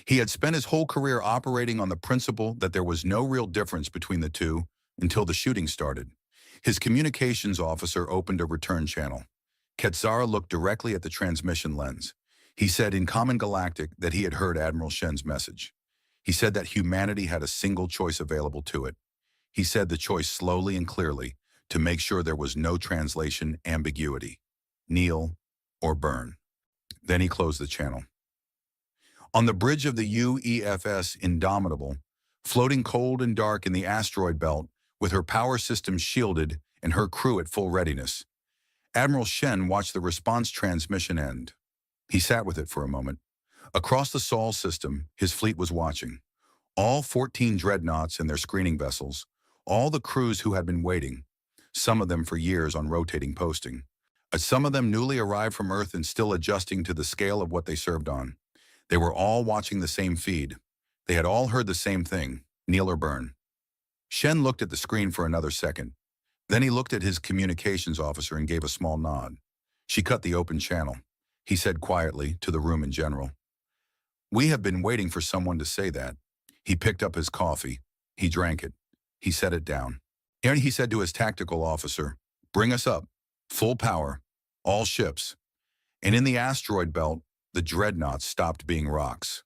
He had spent his whole career operating on the principle that there was no real difference between the two until the shooting started. His communications officer opened a return channel. Ketsara looked directly at the transmission lens. He said in Common Galactic that he had heard Admiral Shen's message. He said that humanity had a single choice available to it. He said the choice slowly and clearly to make sure there was no translation ambiguity. Kneel or burn. Then he closed the channel. On the bridge of the UEFS Indomitable, floating cold and dark in the asteroid belt, with her power systems shielded and her crew at full readiness, Admiral Shen watched the response transmission end. He sat with it for a moment. Across the Sol system, his fleet was watching. All 14 dreadnoughts and their screening vessels, all the crews who had been waiting, some of them for years on rotating posting, some of them newly arrived from Earth and still adjusting to the scale of what they served on. They were all watching the same feed. They had all heard the same thing, kneel or burn. Shen looked at the screen for another second. Then he looked at his communications officer and gave a small nod. She cut the open channel. He said quietly to the room in general, "We have been waiting for someone to say that." He picked up his coffee. He drank it. He set it down. And he said to his tactical officer, "Bring us up. Full power. All ships." And in the asteroid belt, the dreadnoughts stopped being rocks.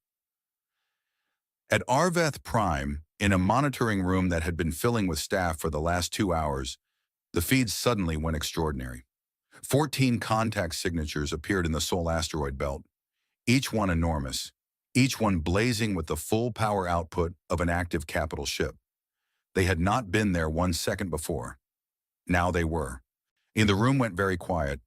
At Arveth Prime, in a monitoring room that had been filling with staff for the last 2 hours, the feed suddenly went extraordinary. 14 contact signatures appeared in the Sol asteroid belt, each one enormous, each one blazing with the full power output of an active capital ship. They had not been there 1 second before. Now they were. And the room went very quiet.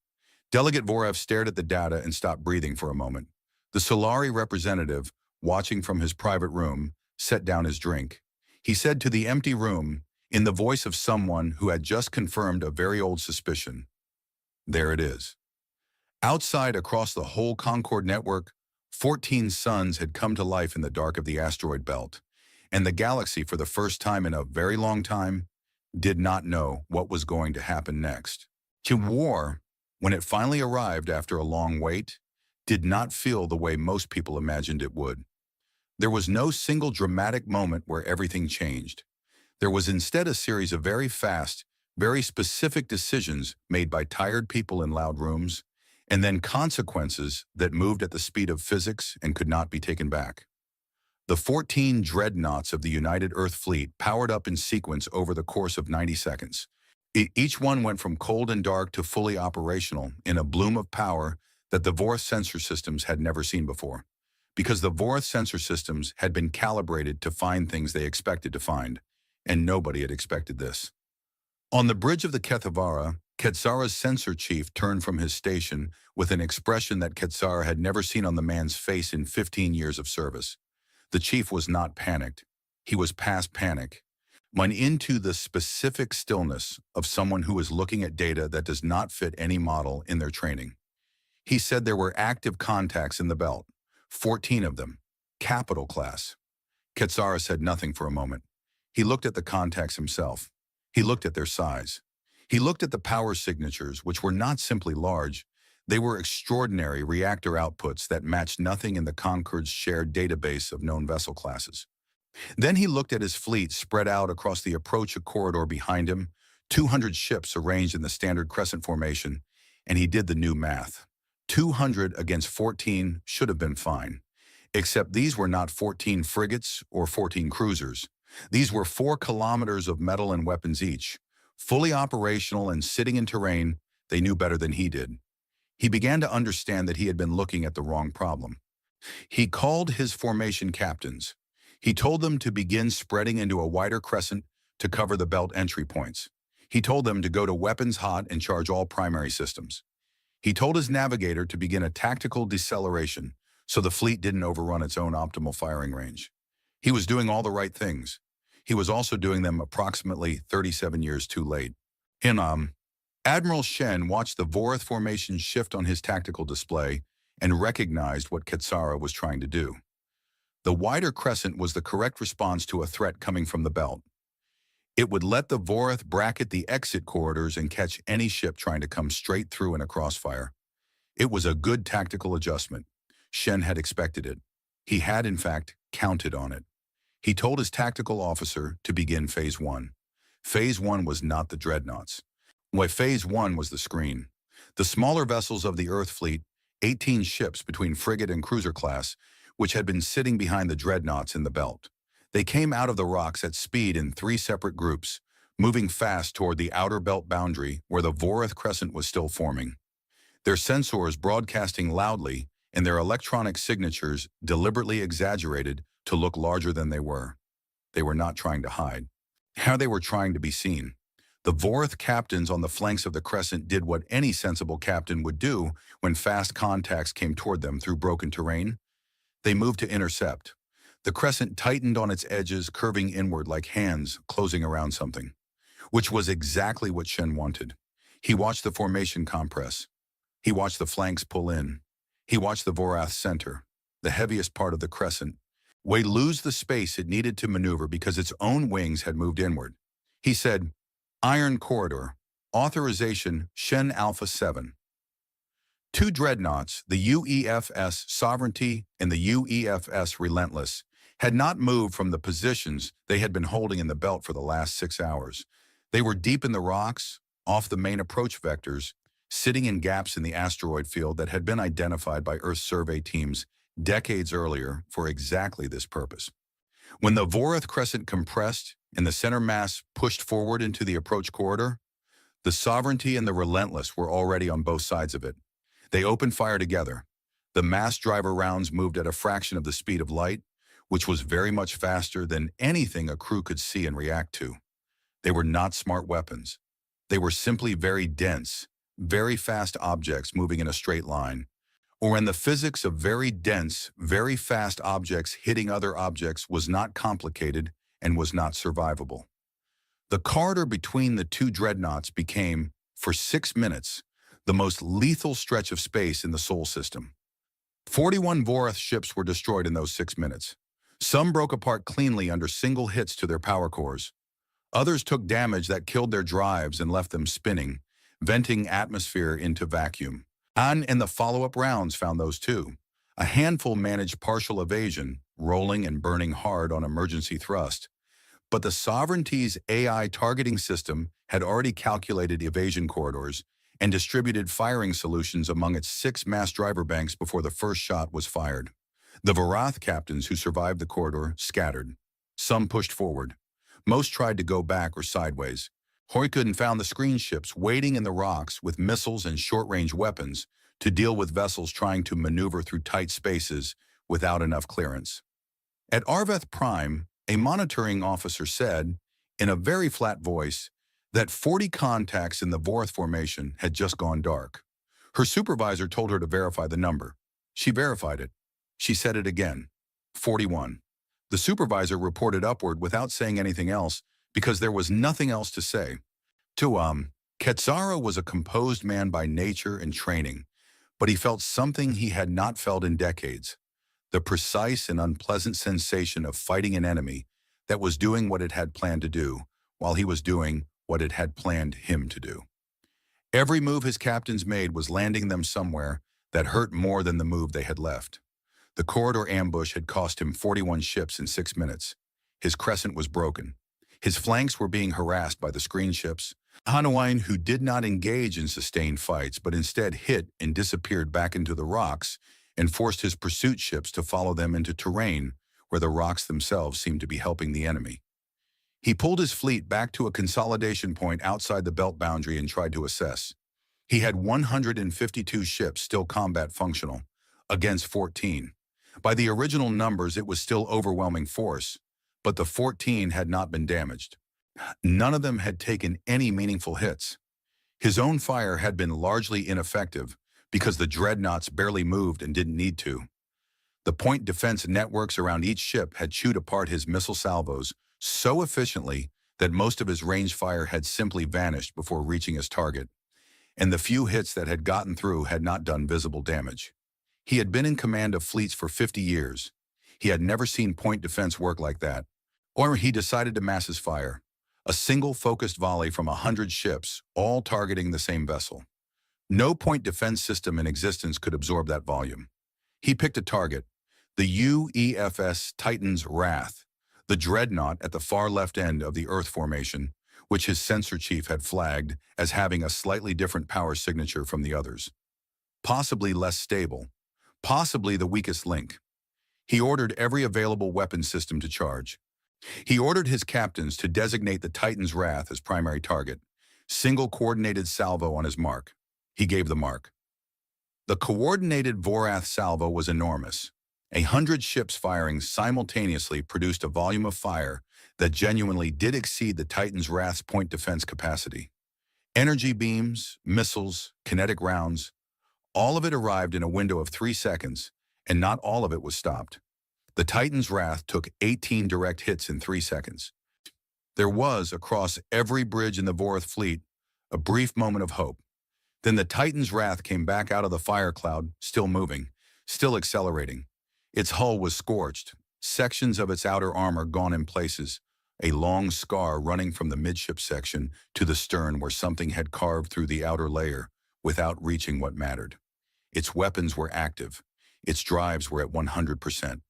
Delegate Vorev stared at the data and stopped breathing for a moment. The Solari representative, watching from his private room, set down his drink. He said to the empty room, in the voice of someone who had just confirmed a very old suspicion, "There it is." Outside, across the whole Concord network, 14 suns had come to life in the dark of the asteroid belt, and the galaxy, for the first time in a very long time, did not know what was going to happen next. War, when it finally arrived after a long wait, did not feel the way most people imagined it would. There was no single dramatic moment where everything changed. There was instead a series of very fast, very specific decisions made by tired people in loud rooms, and then consequences that moved at the speed of physics and could not be taken back. The 14 dreadnoughts of the United Earth Fleet powered up in sequence over the course of 90 seconds. Each one went from cold and dark to fully operational in a bloom of power that the Voreth sensor systems had never seen before, because the Voreth sensor systems had been calibrated to find things they expected to find, and nobody had expected this. On the bridge of the Kethvara, Ketsara's sensor chief turned from his station with an expression that Ketsara had never seen on the man's face in 15 years of service. The chief was not panicked. He was past panic, went into the specific stillness of someone who is looking at data that does not fit any model in their training. He said there were active contacts in the belt, 14 of them, capital class. Katsara said nothing for a moment. He looked at the contacts himself. He looked at their size. He looked at the power signatures, which were not simply large. They were extraordinary reactor outputs that matched nothing in the Concord's shared database of known vessel classes. Then he looked at his fleet spread out across the approach corridor behind him, 200 ships arranged in the standard crescent formation, and he did the new math. 200 against 14 should have been fine. Except these were not 14 frigates or 14 cruisers. These were 4 kilometers of metal and weapons each, fully operational and sitting in terrain they knew better than he did. He began to understand that he had been looking at the wrong problem. He called his formation captains. He told them to begin spreading into a wider crescent to cover the belt entry points. He told them to go to weapons hot and charge all primary systems. He told his navigator to begin a tactical deceleration so the fleet didn't overrun its own optimal firing range. He was doing all the right things. He was also doing them approximately 37 years too late. Admiral Shen watched the Vorith formation shift on his tactical display and recognized what Katsara was trying to do. The wider crescent was the correct response to a threat coming from the belt. It would let the Vorith bracket the exit corridors and catch any ship trying to come straight through in a crossfire. It was a good tactical adjustment. Shen had expected it. He had, in fact, counted on it. He told his tactical officer to begin Phase 1. Phase 1 was not the Dreadnoughts. Phase 1 was the screen. The smaller vessels of the Earth fleet, 18 ships between frigate and cruiser class, which had been sitting behind the Dreadnoughts in the belt. They came out of the rocks at speed in 3 separate groups, moving fast toward the outer belt boundary where the Vorith crescent was still forming. Their sensors broadcasting loudly and their electronic signatures deliberately exaggerated to look larger than they were. They were not trying to hide. How they were trying to be seen. The Vorith captains on the flanks of the crescent did what any sensible captain would do when fast contacts came toward them through broken terrain. They moved to intercept. The crescent tightened on its edges, curving inward like hands closing around something, which was exactly what Shen wanted. He watched the formation compress. He watched the flanks pull in. He watched the Vorath center, the heaviest part of the crescent, lose the space it needed to maneuver because its own wings had moved inward. He said, "Iron Corridor, authorization Shen Alpha 7. 2 Dreadnoughts, the UEFS Sovereignty and the UEFS Relentless, had not moved from the positions they had been holding in the belt for the last 6 hours. They were deep in the rocks, off the main approach vectors, sitting in gaps in the asteroid field that had been identified by Earth survey teams decades earlier for exactly this purpose. When the Vorith crescent compressed and the center mass pushed forward into the approach corridor, the Sovereignty and the Relentless were already on both sides of it. They opened fire together. The mass driver rounds moved at a fraction of the speed of light, which was very much faster than anything a crew could see and react to. They were not smart weapons. They were simply very dense, very fast objects moving in a straight line, or in the physics of very dense, very fast objects hitting other objects was not complicated and was not survivable. The corridor between the 2 Dreadnoughts became, for 6 minutes, the most lethal stretch of space in the Sol system. 41 Vorith ships were destroyed in those 6 minutes. Some broke apart cleanly under single hits to their power cores. Others took damage that killed their drives and left them spinning, venting atmosphere into vacuum. And the follow-up rounds found those too. A handful managed partial evasion, rolling and burning hard on emergency thrust. But the Sovereignty's AI targeting system had already calculated evasion corridors and distributed firing solutions among its 6 mass driver banks before the first shot was fired. The Vorath captains who survived the corridor scattered. Some pushed forward. Most tried to go back or sideways. Hoikuden found the screen ships waiting in the rocks with missiles and short-range weapons to deal with vessels trying to maneuver through tight spaces without enough clearance. At Arveth Prime, a monitoring officer said, in a very flat voice, that 40 contacts in the Vorith formation had just gone dark. Her supervisor told her to verify the number. She verified it. She said it again. 41. The supervisor reported upward without saying anything else because there was nothing else to say. Quetzara was a composed man by nature and training, but he felt something he had not felt in decades, the precise and unpleasant sensation of fighting an enemy that was doing what it had planned to do, while he was doing what it had planned him to do. Every move his captains made was landing them somewhere that hurt more than the move they had left. The corridor ambush had cost him 41 ships in 6 minutes. His crescent was broken. His flanks were being harassed by the screen ships, Hanuain, who did not engage in sustained fights but instead hit and disappeared back into the rocks and forced his pursuit ships to follow them into terrain where the rocks themselves seemed to be helping the enemy. He pulled his fleet back to a consolidation point outside the belt boundary and tried to assess. He had 152 ships still combat functional, against 14. By the original numbers, it was still overwhelming force, but the 14 had not been damaged. None of them had taken any meaningful hits. His own fire had been largely ineffective because the Dreadnoughts barely moved and didn't need to. The point defense networks around each ship had chewed apart his missile salvos so efficiently that most of his range fire had simply vanished before reaching his target, and the few hits that had gotten through had not done visible damage. He had been in command of fleets for 50 years. He had never seen point defense work like that. Or he decided to mass his fire, a single focused volley from 100 ships, all targeting the same vessel. No point defense system in existence could absorb that volume. He picked a target, the UEFS Titan's Wrath, the dreadnought at the far left end of the Earth formation, which his sensor chief had flagged as having a slightly different power signature from the others. Possibly less stable, possibly the weakest link. He ordered every available weapon system to charge. He ordered his captains to designate the Titan's Wrath as primary target, single coordinated salvo on his mark. He gave the mark. The coordinated Vorath salvo was enormous. 100 ships firing simultaneously produced a volume of fire that genuinely did exceed the Titan's Wrath's point defense capacity. Energy beams, missiles, kinetic rounds, all of it arrived in a window of 3 seconds, and not all of it was stopped. The Titan's Wrath took 18 direct hits in 3 seconds. There was, across every bridge in the Vorath fleet, a brief moment of hope. Then the Titan's Wrath came back out of the fire cloud, still moving, still accelerating. Its hull was scorched, sections of its outer armor gone in places, a long scar running from the midship section to the stern where something had carved through the outer layer without reaching what mattered. Its weapons were active. Its drives were at 100%.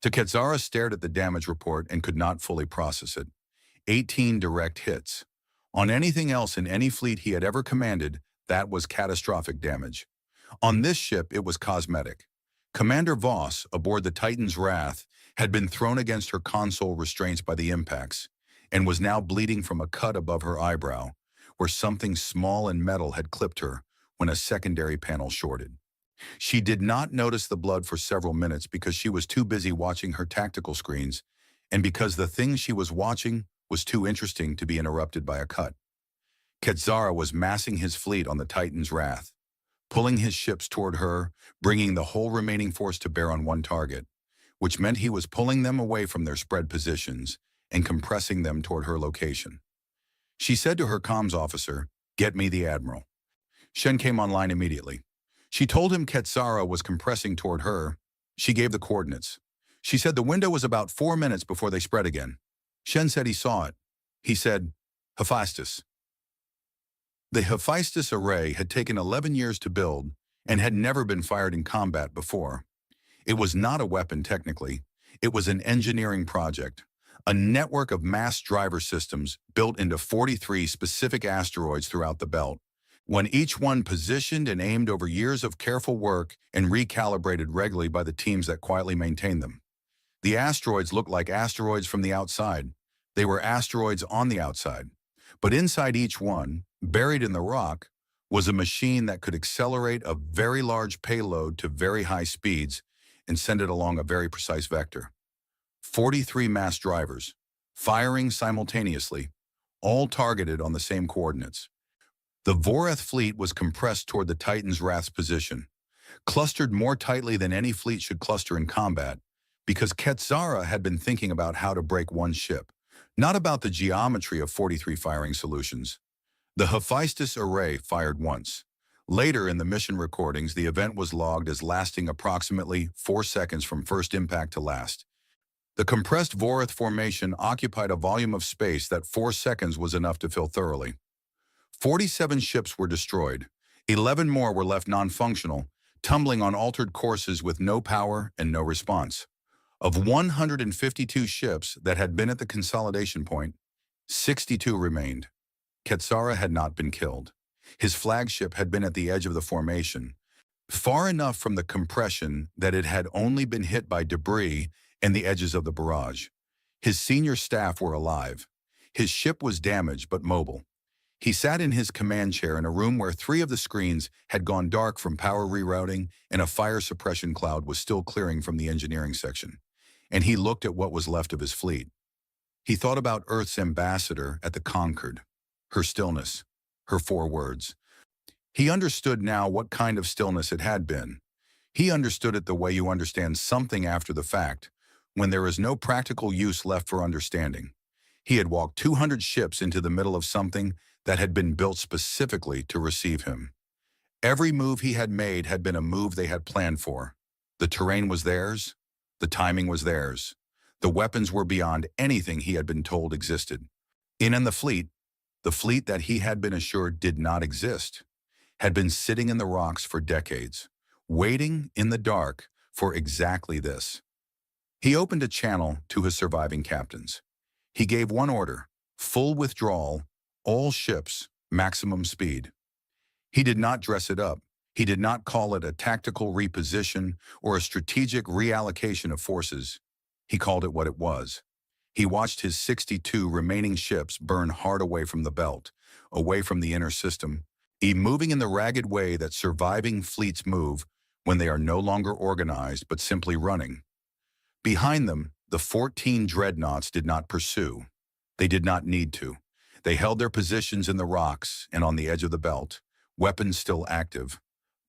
Quetzara stared at the damage report and could not fully process it. 18 direct hits. On anything else in any fleet he had ever commanded, that was catastrophic damage. On this ship, it was cosmetic. Commander Voss, aboard the Titan's Wrath, had been thrown against her console restraints by the impacts, and was now bleeding from a cut above her eyebrow, where something small and metal had clipped her when a secondary panel shorted. She did not notice the blood for several minutes because she was too busy watching her tactical screens, and because the thing she was watching was too interesting to be interrupted by a cut. Quetzara was massing his fleet on the Titan's Wrath, pulling his ships toward her, bringing the whole remaining force to bear on one target, which meant he was pulling them away from their spread positions and compressing them toward her location. She said to her comms officer, "Get me the Admiral." Shen came online immediately. She told him Quetzara was compressing toward her. She gave the coordinates. She said the window was about 4 minutes before they spread again. Shen said he saw it. He said, "Hephaestus." The Hephaestus array had taken 11 years to build and had never been fired in combat before. It was not a weapon technically. It was an engineering project, a network of mass driver systems built into 43 specific asteroids throughout the belt, when each one positioned and aimed over years of careful work and recalibrated regularly by the teams that quietly maintained them. The asteroids looked like asteroids from the outside. They were asteroids on the outside. But inside each one, buried in the rock, was a machine that could accelerate a very large payload to very high speeds and send it along a very precise vector. 43 mass drivers, firing simultaneously, all targeted on the same coordinates. The Vorath fleet was compressed toward the Titan's Wrath's position, clustered more tightly than any fleet should cluster in combat, because Quetzara had been thinking about how to break one ship, not about the geometry of 43 firing solutions. The Hephaestus array fired once. Later in the mission recordings, the event was logged as lasting approximately 4 seconds from first impact to last. The compressed Vorith formation occupied a volume of space that 4 seconds was enough to fill thoroughly. 47 ships were destroyed. 11 more were left non-functional, tumbling on altered courses with no power and no response. Of 152 ships that had been at the consolidation point, 62 remained. Quetzara had not been killed. His flagship had been at the edge of the formation, far enough from the compression that it had only been hit by debris and the edges of the barrage. His senior staff were alive. His ship was damaged but mobile. He sat in his command chair in a room where 3 of the screens had gone dark from power rerouting and a fire suppression cloud was still clearing from the engineering section. And he looked at what was left of his fleet. He thought about Earth's ambassador at the Concord, her stillness, her 4 words. He understood now what kind of stillness it had been. He understood it the way you understand something after the fact, when there is no practical use left for understanding. He had walked 200 ships into the middle of something that had been built specifically to receive him. Every move he had made had been a move they had planned for. The terrain was theirs. The timing was theirs. The weapons were beyond anything he had been told existed. In the fleet that he had been assured did not exist, had been sitting in the rocks for decades, waiting in the dark for exactly this. He opened a channel to his surviving captains. He gave one order: full withdrawal, all ships, maximum speed. He did not dress it up. He did not call it a tactical reposition or a strategic reallocation of forces. He called it what it was. He watched his 62 remaining ships burn hard away from the belt, away from the inner system, moving in the ragged way that surviving fleets move when they are no longer organized but simply running. Behind them, the 14 Dreadnoughts did not pursue. They did not need to. They held their positions in the rocks and on the edge of the belt, weapons still active,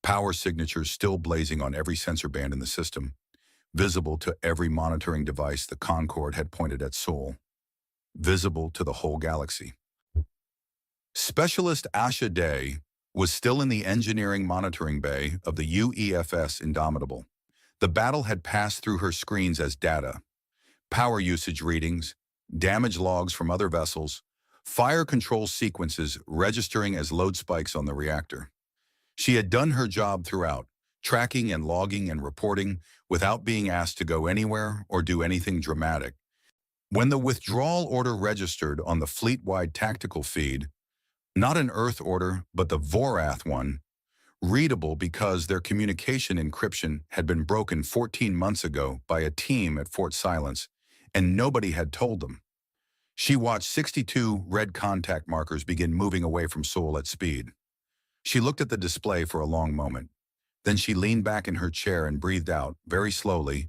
power signatures still blazing on every sensor band in the system, visible to every monitoring device the Concord had pointed at Sol, visible to the whole galaxy. Specialist Asha Day was still in the engineering monitoring bay of the UEFS Indomitable. The battle had passed through her screens as data: power usage readings, damage logs from other vessels, fire control sequences registering as load spikes on the reactor. She had done her job throughout, tracking and logging and reporting without being asked to go anywhere or do anything dramatic. When the withdrawal order registered on the fleet-wide tactical feed, not an Earth order, but the Vorath one, readable because their communication encryption had been broken 14 months ago by a team at Fort Silence, and nobody had told them. She watched 62 red contact markers begin moving away from Sol at speed. She looked at the display for a long moment. Then she leaned back in her chair and breathed out, very slowly,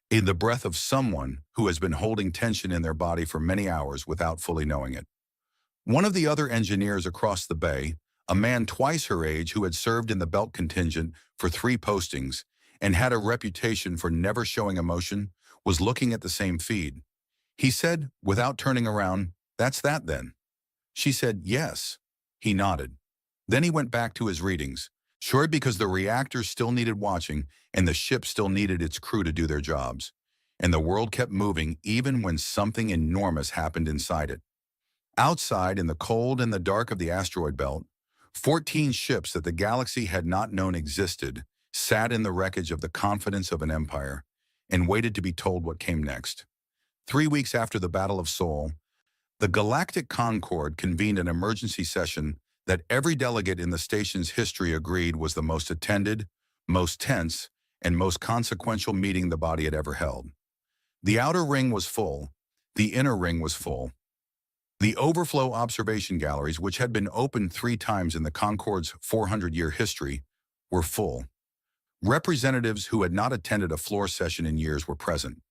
in the breath of someone who has been holding tension in their body for many hours without fully knowing it. One of the other engineers across the bay, a man twice her age who had served in the belt contingent for 3 postings and had a reputation for never showing emotion, was looking at the same feed. He said, without turning around, "That's that then." She said, "Yes." He nodded. Then he went back to his readings, sure, because the reactor still needed watching and the ship still needed its crew to do their jobs. And the world kept moving even when something enormous happened inside it. Outside, in the cold and the dark of the asteroid belt, 14 ships that the galaxy had not known existed sat in the wreckage of the confidence of an empire and waited to be told what came next. 3 weeks after the Battle of Sol, the Galactic Concord convened an emergency session that every delegate in the station's history agreed was the most attended, most tense, and most consequential meeting the body had ever held. The outer ring was full. The inner ring was full. The overflow observation galleries, which had been opened 3 times in the Concord's 400-year history, were full. Representatives who had not attended a floor session in years were present.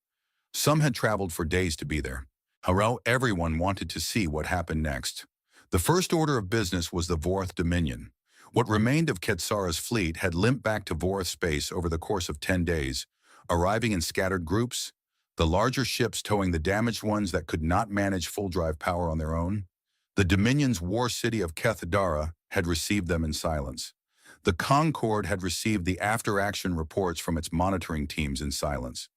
Some had traveled for days to be there. However, everyone wanted to see what happened next. The first order of business was the Vorith Dominion. What remained of Quetzara's fleet had limped back to Vorith space over the course of 10 days, arriving in scattered groups, the larger ships towing the damaged ones that could not manage full-drive power on their own. The Dominion's war city of Kethadara had received them in silence. The Concord had received the after-action reports from its monitoring teams in silence.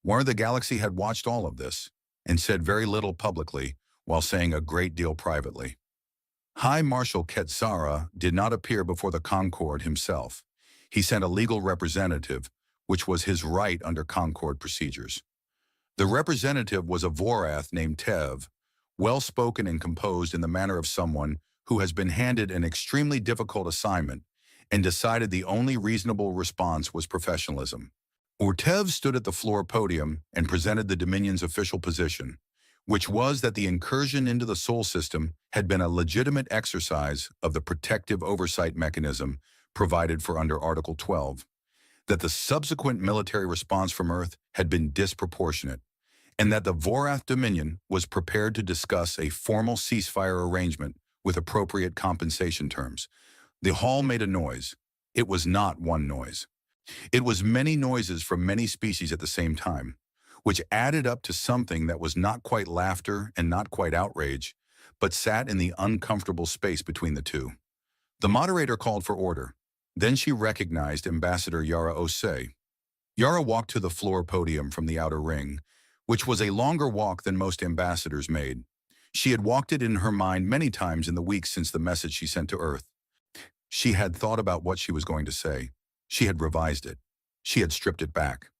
War of the Galaxy had watched all of this and said very little publicly while saying a great deal privately. High Marshal Ketsara did not appear before the Concord himself. He sent a legal representative, which was his right under Concord procedures. The representative was a Vorath named Tev, well-spoken and composed in the manner of someone who has been handed an extremely difficult assignment and decided the only reasonable response was professionalism. Tev stood at the floor podium and presented the Dominion's official position, which was that the incursion into the Sol system had been a legitimate exercise of the protective oversight mechanism provided for under Article 12, that the subsequent military response from Earth had been disproportionate, and that the Vorath Dominion was prepared to discuss a formal ceasefire arrangement with appropriate compensation terms. The hall made a noise. It was not one noise. It was many noises from many species at the same time, which added up to something that was not quite laughter and not quite outrage, but sat in the uncomfortable space between the two. The moderator called for order. Then she recognized Ambassador Yara Osei. Yara walked to the floor podium from the outer ring, which was a longer walk than most ambassadors made. She had walked it in her mind many times in the weeks since the message she sent to Earth. She had thought about what she was going to say. She had revised it. She had stripped it back.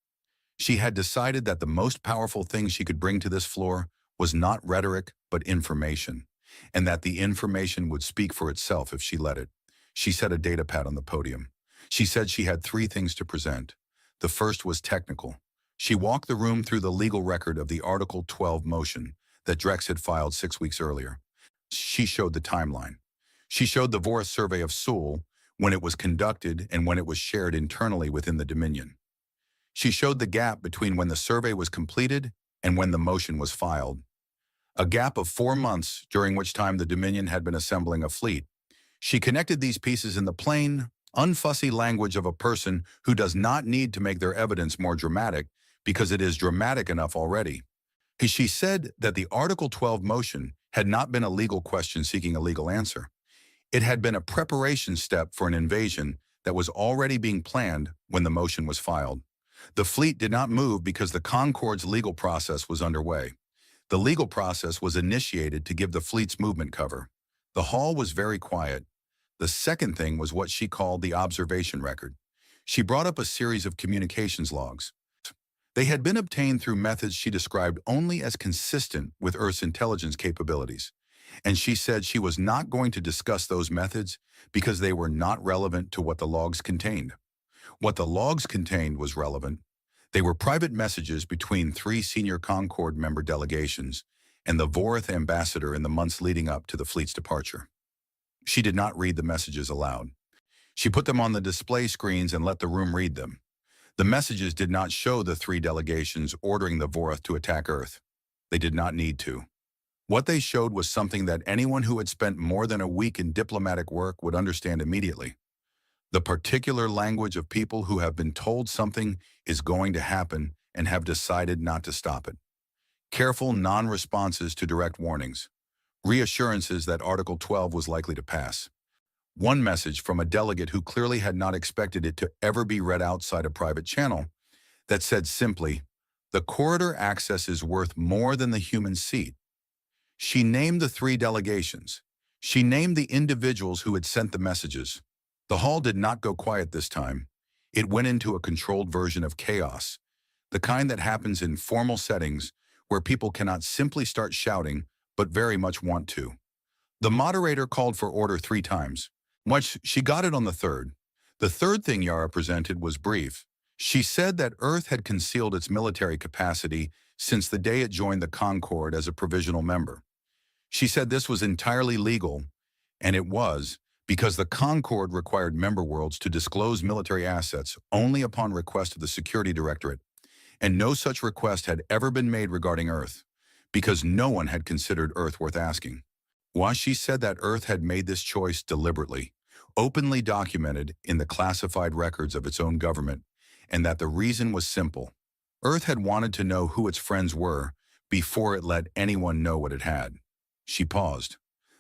She had decided that the most powerful thing she could bring to this floor was not rhetoric, but information, and that the information would speak for itself if she let it. She set a data pad on the podium. She said she had 3 things to present. The first was technical. She walked the room through the legal record of the Article 12 motion that Drex had filed 6 weeks earlier. She showed the timeline. She showed the Vorath survey of Sol, when it was conducted and when it was shared internally within the Dominion. She showed the gap between when the survey was completed and when the motion was filed. A gap of 4 months during which time the Dominion had been assembling a fleet. She connected these pieces in the plain, unfussy language of a person who does not need to make their evidence more dramatic because it is dramatic enough already. She said that the Article 12 motion had not been a legal question seeking a legal answer. It had been a preparation step for an invasion that was already being planned when the motion was filed. The fleet did not move because the Concord's legal process was underway. The legal process was initiated to give the fleet's movement cover. The hall was very quiet. The second thing was what she called the observation record. She brought up a series of communications logs. They had been obtained through methods she described only as consistent with Earth's intelligence capabilities, and she said she was not going to discuss those methods because they were not relevant to what the logs contained. What the logs contained was relevant. They were private messages between 3 senior Concord member delegations and the Vorath ambassador in the months leading up to the fleet's departure. She did not read the messages aloud. She put them on the display screens and let the room read them. The messages did not show the 3 delegations ordering the Vorath to attack Earth. They did not need to. What they showed was something that anyone who had spent more than a week in diplomatic work would understand immediately. The particular language of people who have been told something is going to happen and have decided not to stop it. Careful non-responses to direct warnings. Reassurances that Article 12 was likely to pass. One message from a delegate who clearly had not expected it to ever be read outside a private channel that said simply, "The corridor access is worth more than the human seat." She named the 3 delegations. She named the individuals who had sent the messages. The hall did not go quiet this time. It went into a controlled version of chaos, the kind that happens in formal settings where people cannot simply start shouting, but very much want to. The moderator called for order 3 times. She got it on the 3rd. The 3rd thing Yara presented was brief. She said that Earth had concealed its military capacity since the day it joined the Concord as a provisional member. She said this was entirely legal, and it was, because the Concord required member worlds to disclose military assets only upon request of the Security Directorate, and no such request had ever been made regarding Earth, because no one had considered Earth worth asking. Why she said that Earth had made this choice deliberately, openly documented in the classified records of its own government, and that the reason was simple. Earth had wanted to know who its friends were before it let anyone know what it had. She paused.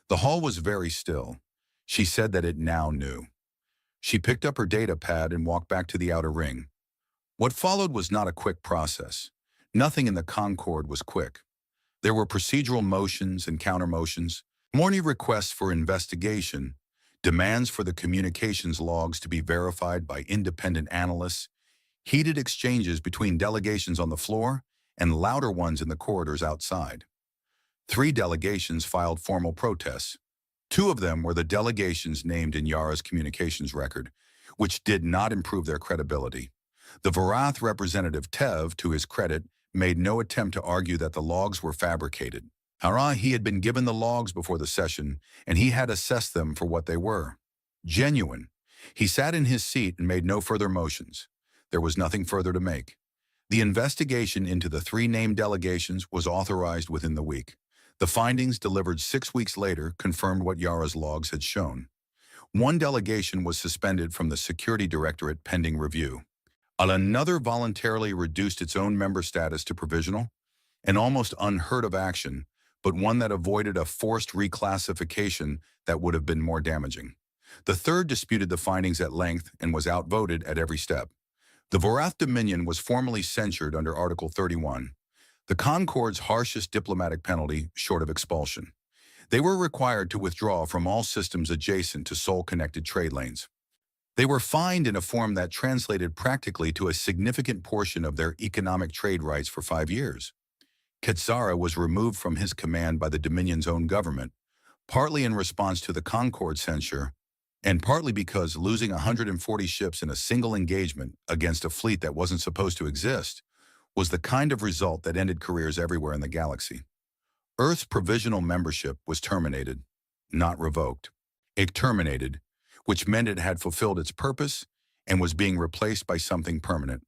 The hall was very still. She said that it now knew. She picked up her data pad and walked back to the outer ring. What followed was not a quick process. Nothing in the Concord was quick. There were procedural motions and counter-motions, morning requests for investigation, demands for the communications logs to be verified by independent analysts, heated exchanges between delegations on the floor, and louder ones in the corridors outside. 3 delegations filed formal protests. 2 of them were the delegations named in Yara's communications record, which did not improve their credibility. The Varath representative Tev, to his credit, made no attempt to argue that the logs were fabricated. He had been given the logs before the session, and he had assessed them for what they were. Genuine. He sat in his seat and made no further motions. There was nothing further to make. The investigation into the 3 named delegations was authorized within the week. The findings, delivered 6 weeks later, confirmed what Yara's logs had shown. 1 delegation was suspended from the Security Directorate pending review. Another voluntarily reduced its own member status to provisional, an almost unheard of action, but one that avoided a forced reclassification that would have been more damaging. The 3rd disputed the findings at length and was outvoted at every step. The Vorath Dominion was formally censured under Article 31, the Concord's harshest diplomatic penalty short of expulsion. They were required to withdraw from all systems adjacent to Sol-connected trade lanes. They were fined in a form that translated practically to a significant portion of their economic trade rights for 5 years. Ketsara was removed from his command by the Dominion's own government, partly in response to the Concord censure, and partly because losing 140 ships in a single engagement against a fleet that wasn't supposed to exist was the kind of result that ended careers everywhere in the galaxy. Earth's provisional membership was terminated, not revoked. It terminated, which meant it had fulfilled its purpose and was being replaced by something permanent.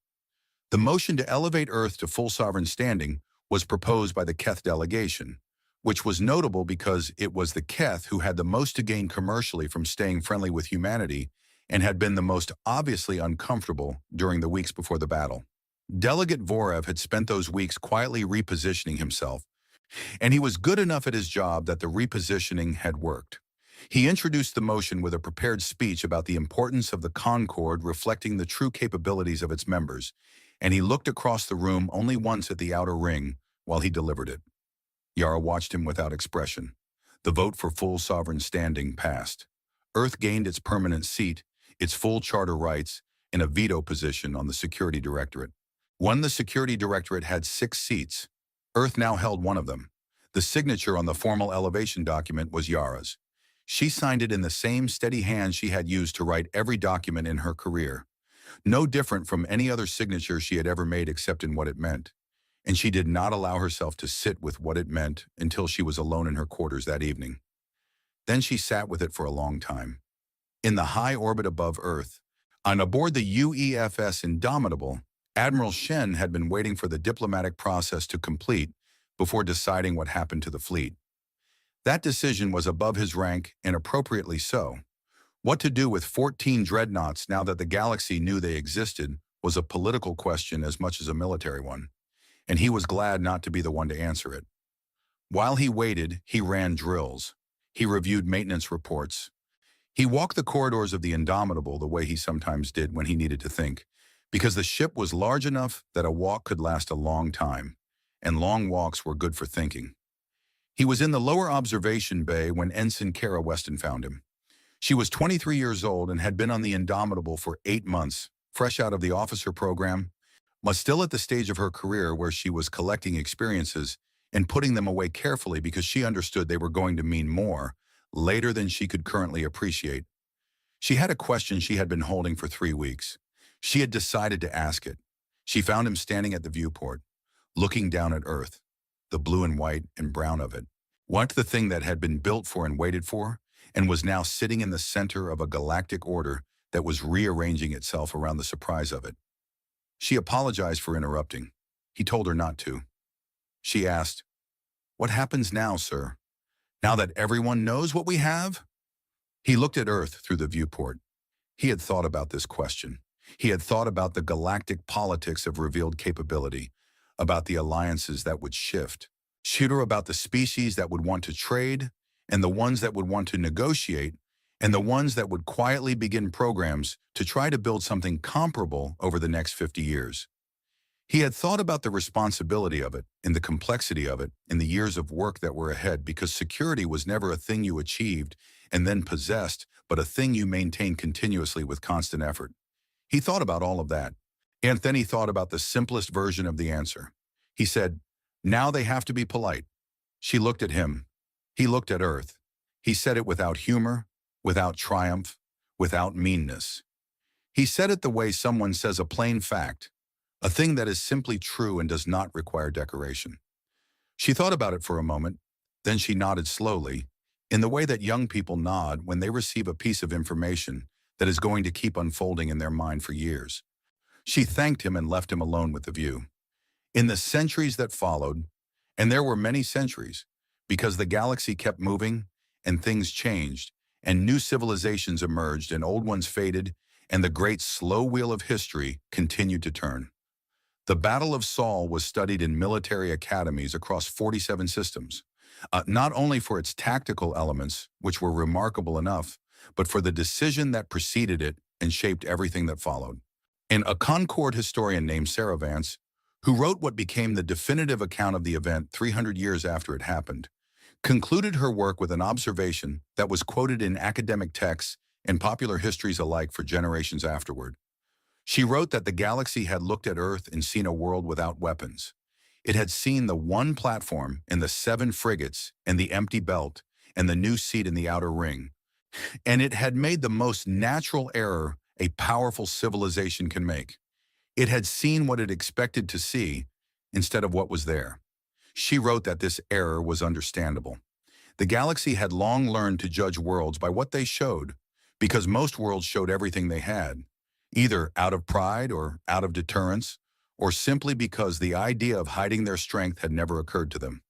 The motion to elevate Earth to full sovereign standing was proposed by the Keth delegation, which was notable because it was the Keth who had the most to gain commercially from staying friendly with humanity and had been the most obviously uncomfortable during the weeks before the battle. Delegate Vorev had spent those weeks quietly repositioning himself, and he was good enough at his job that the repositioning had worked. He introduced the motion with a prepared speech about the importance of the Concord reflecting the true capabilities of its members, and he looked across the room only once at the outer ring while he delivered it. Yara watched him without expression. The vote for full sovereign standing passed. Earth gained its permanent seat, its full charter rights, and a veto position on the Security Directorate. When the Security Directorate had 6 seats, Earth now held one of them. The signature on the formal elevation document was Yara's. She signed it in the same steady hand she had used to write every document in her career. No different from any other signature she had ever made except in what it meant. And she did not allow herself to sit with what it meant until she was alone in her quarters that evening. Then she sat with it for a long time. In the high orbit above Earth, on aboard the UEFS Indomitable, Admiral Shen had been waiting for the diplomatic process to complete before deciding what happened to the fleet. That decision was above his rank, and appropriately so. What to do with 14 dreadnoughts now that the galaxy knew they existed was a political question as much as a military one, and he was glad not to be the one to answer it. While he waited, he ran drills. He reviewed maintenance reports. He walked the corridors of the Indomitable the way he sometimes did when he needed to think, because the ship was large enough that a walk could last a long time, and long walks were good for thinking. He was in the lower observation bay when Ensign Kara Weston found him. She was 23 years old and had been on the Indomitable for 8 months, fresh out of the officer program, but still at the stage of her career where she was collecting experiences and putting them away carefully because she understood they were going to mean more later than she could currently appreciate. She had a question she had been holding for 3 weeks. She had decided to ask it. She found him standing at the viewport, looking down at Earth, the blue and white and brown of it. What the thing that had been built for and waited for, and was now sitting in the center of a galactic order that was rearranging itself around the surprise of it. She apologized for interrupting. He told her not to. She asked, "What happens now, sir? Now that everyone knows what we have?" He looked at Earth through the viewport. He had thought about this question. He had thought about the galactic politics of revealed capability, about the alliances that would shift, shooter about the species that would want to trade, and the ones that would want to negotiate, and the ones that would quietly begin programs to try to build something comparable over the next 50 years. He had thought about the responsibility of it and the complexity of it in the years of work that were ahead, because security was never a thing you achieved and then possessed, but a thing you maintained continuously with constant effort. He thought about all of that. And then he thought about the simplest version of the answer. He said, "Now they have to be polite." She looked at him. He looked at Earth. He said it without humor, without triumph, without meanness. He said it the way someone says a plain fact, a thing that is simply true and does not require decoration. She thought about it for a moment, then she nodded slowly, in the way that young people nod when they receive a piece of information that is going to keep unfolding in their mind for years. She thanked him and left him alone with the view. In the centuries that followed, and there were many centuries, because the galaxy kept moving and things changed, and new civilizations emerged and old ones faded, and the great slow wheel of history continued to turn. The Battle of Saul was studied in military academies across 47 systems, not only for its tactical elements, which were remarkable enough, but for the decision that preceded it and shaped everything that followed. And a Concord historian named Sarah Vance, who wrote what became the definitive account of the event 300 years after it happened, concluded her work with an observation that was quoted in academic texts and popular histories alike for generations afterward. She wrote that the galaxy had looked at Earth and seen a world without weapons. It had seen the one platform and the 7 frigates and the empty belt and the new seat in the outer ring. And it had made the most natural error a powerful civilization can make. It had seen what it expected to see instead of what was there. She wrote that this error was understandable. The galaxy had long learned to judge worlds by what they showed, because most worlds showed everything they had, either out of pride or out of deterrence, or simply because the idea of hiding their strength had never occurred to them.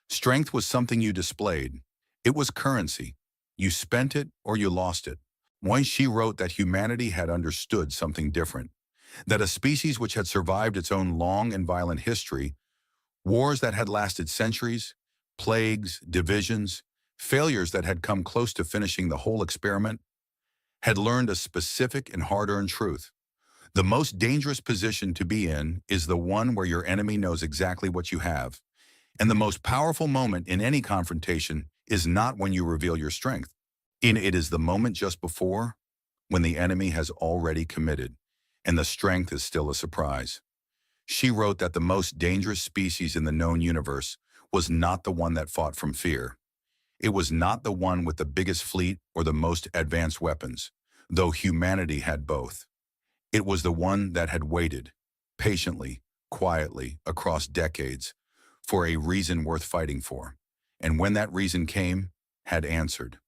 Strength was something you displayed. It was currency. You spent it or you lost it. Once she wrote that humanity had understood something different, that a species which had survived its own long and violent history, wars that had lasted centuries, plagues, divisions, failures that had come close to finishing the whole experiment, had learned a specific and hard-earned truth. The most dangerous position to be in is the one where your enemy knows exactly what you have. And the most powerful moment in any confrontation is not when you reveal your strength. It is the moment just before, when the enemy has already committed, and the strength is still a surprise. She wrote that the most dangerous species in the known universe was not the one that fought from fear. It was not the one with the biggest fleet or the most advanced weapons, though humanity had both. It was the one that had waited, patiently, quietly, across decades, for a reason worth fighting for, and when that reason came, had answered.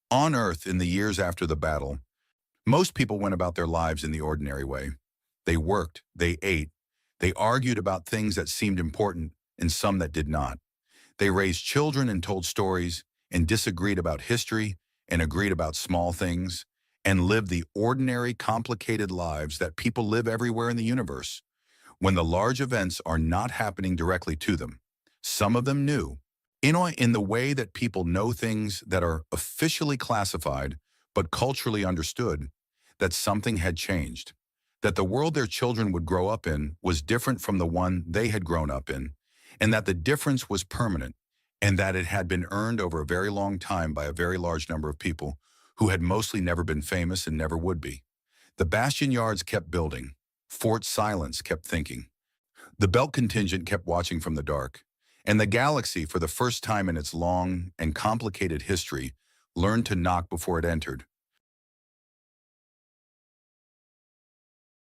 On Earth, in the years after the battle, most people went about their lives in the ordinary way. They worked, they ate, they argued about things that seemed important and some that did not. They raised children and told stories and disagreed about history and agreed about small things and lived the ordinary, complicated lives that people live everywhere in the universe, when the large events are not happening directly to them. Some of them knew, in the way that people know things that are officially classified but culturally understood, that something had changed, that the world their children would grow up in was different from the one they had grown up in, and that the difference was permanent, and that it had been earned over a very long time by a very large number of people who had mostly never been famous and never would be. The bastion yards kept building. Fort Silence kept thinking. The belt contingent kept watching from the dark. And the galaxy, for the first time in its long and complicated history, learned to knock before it entered.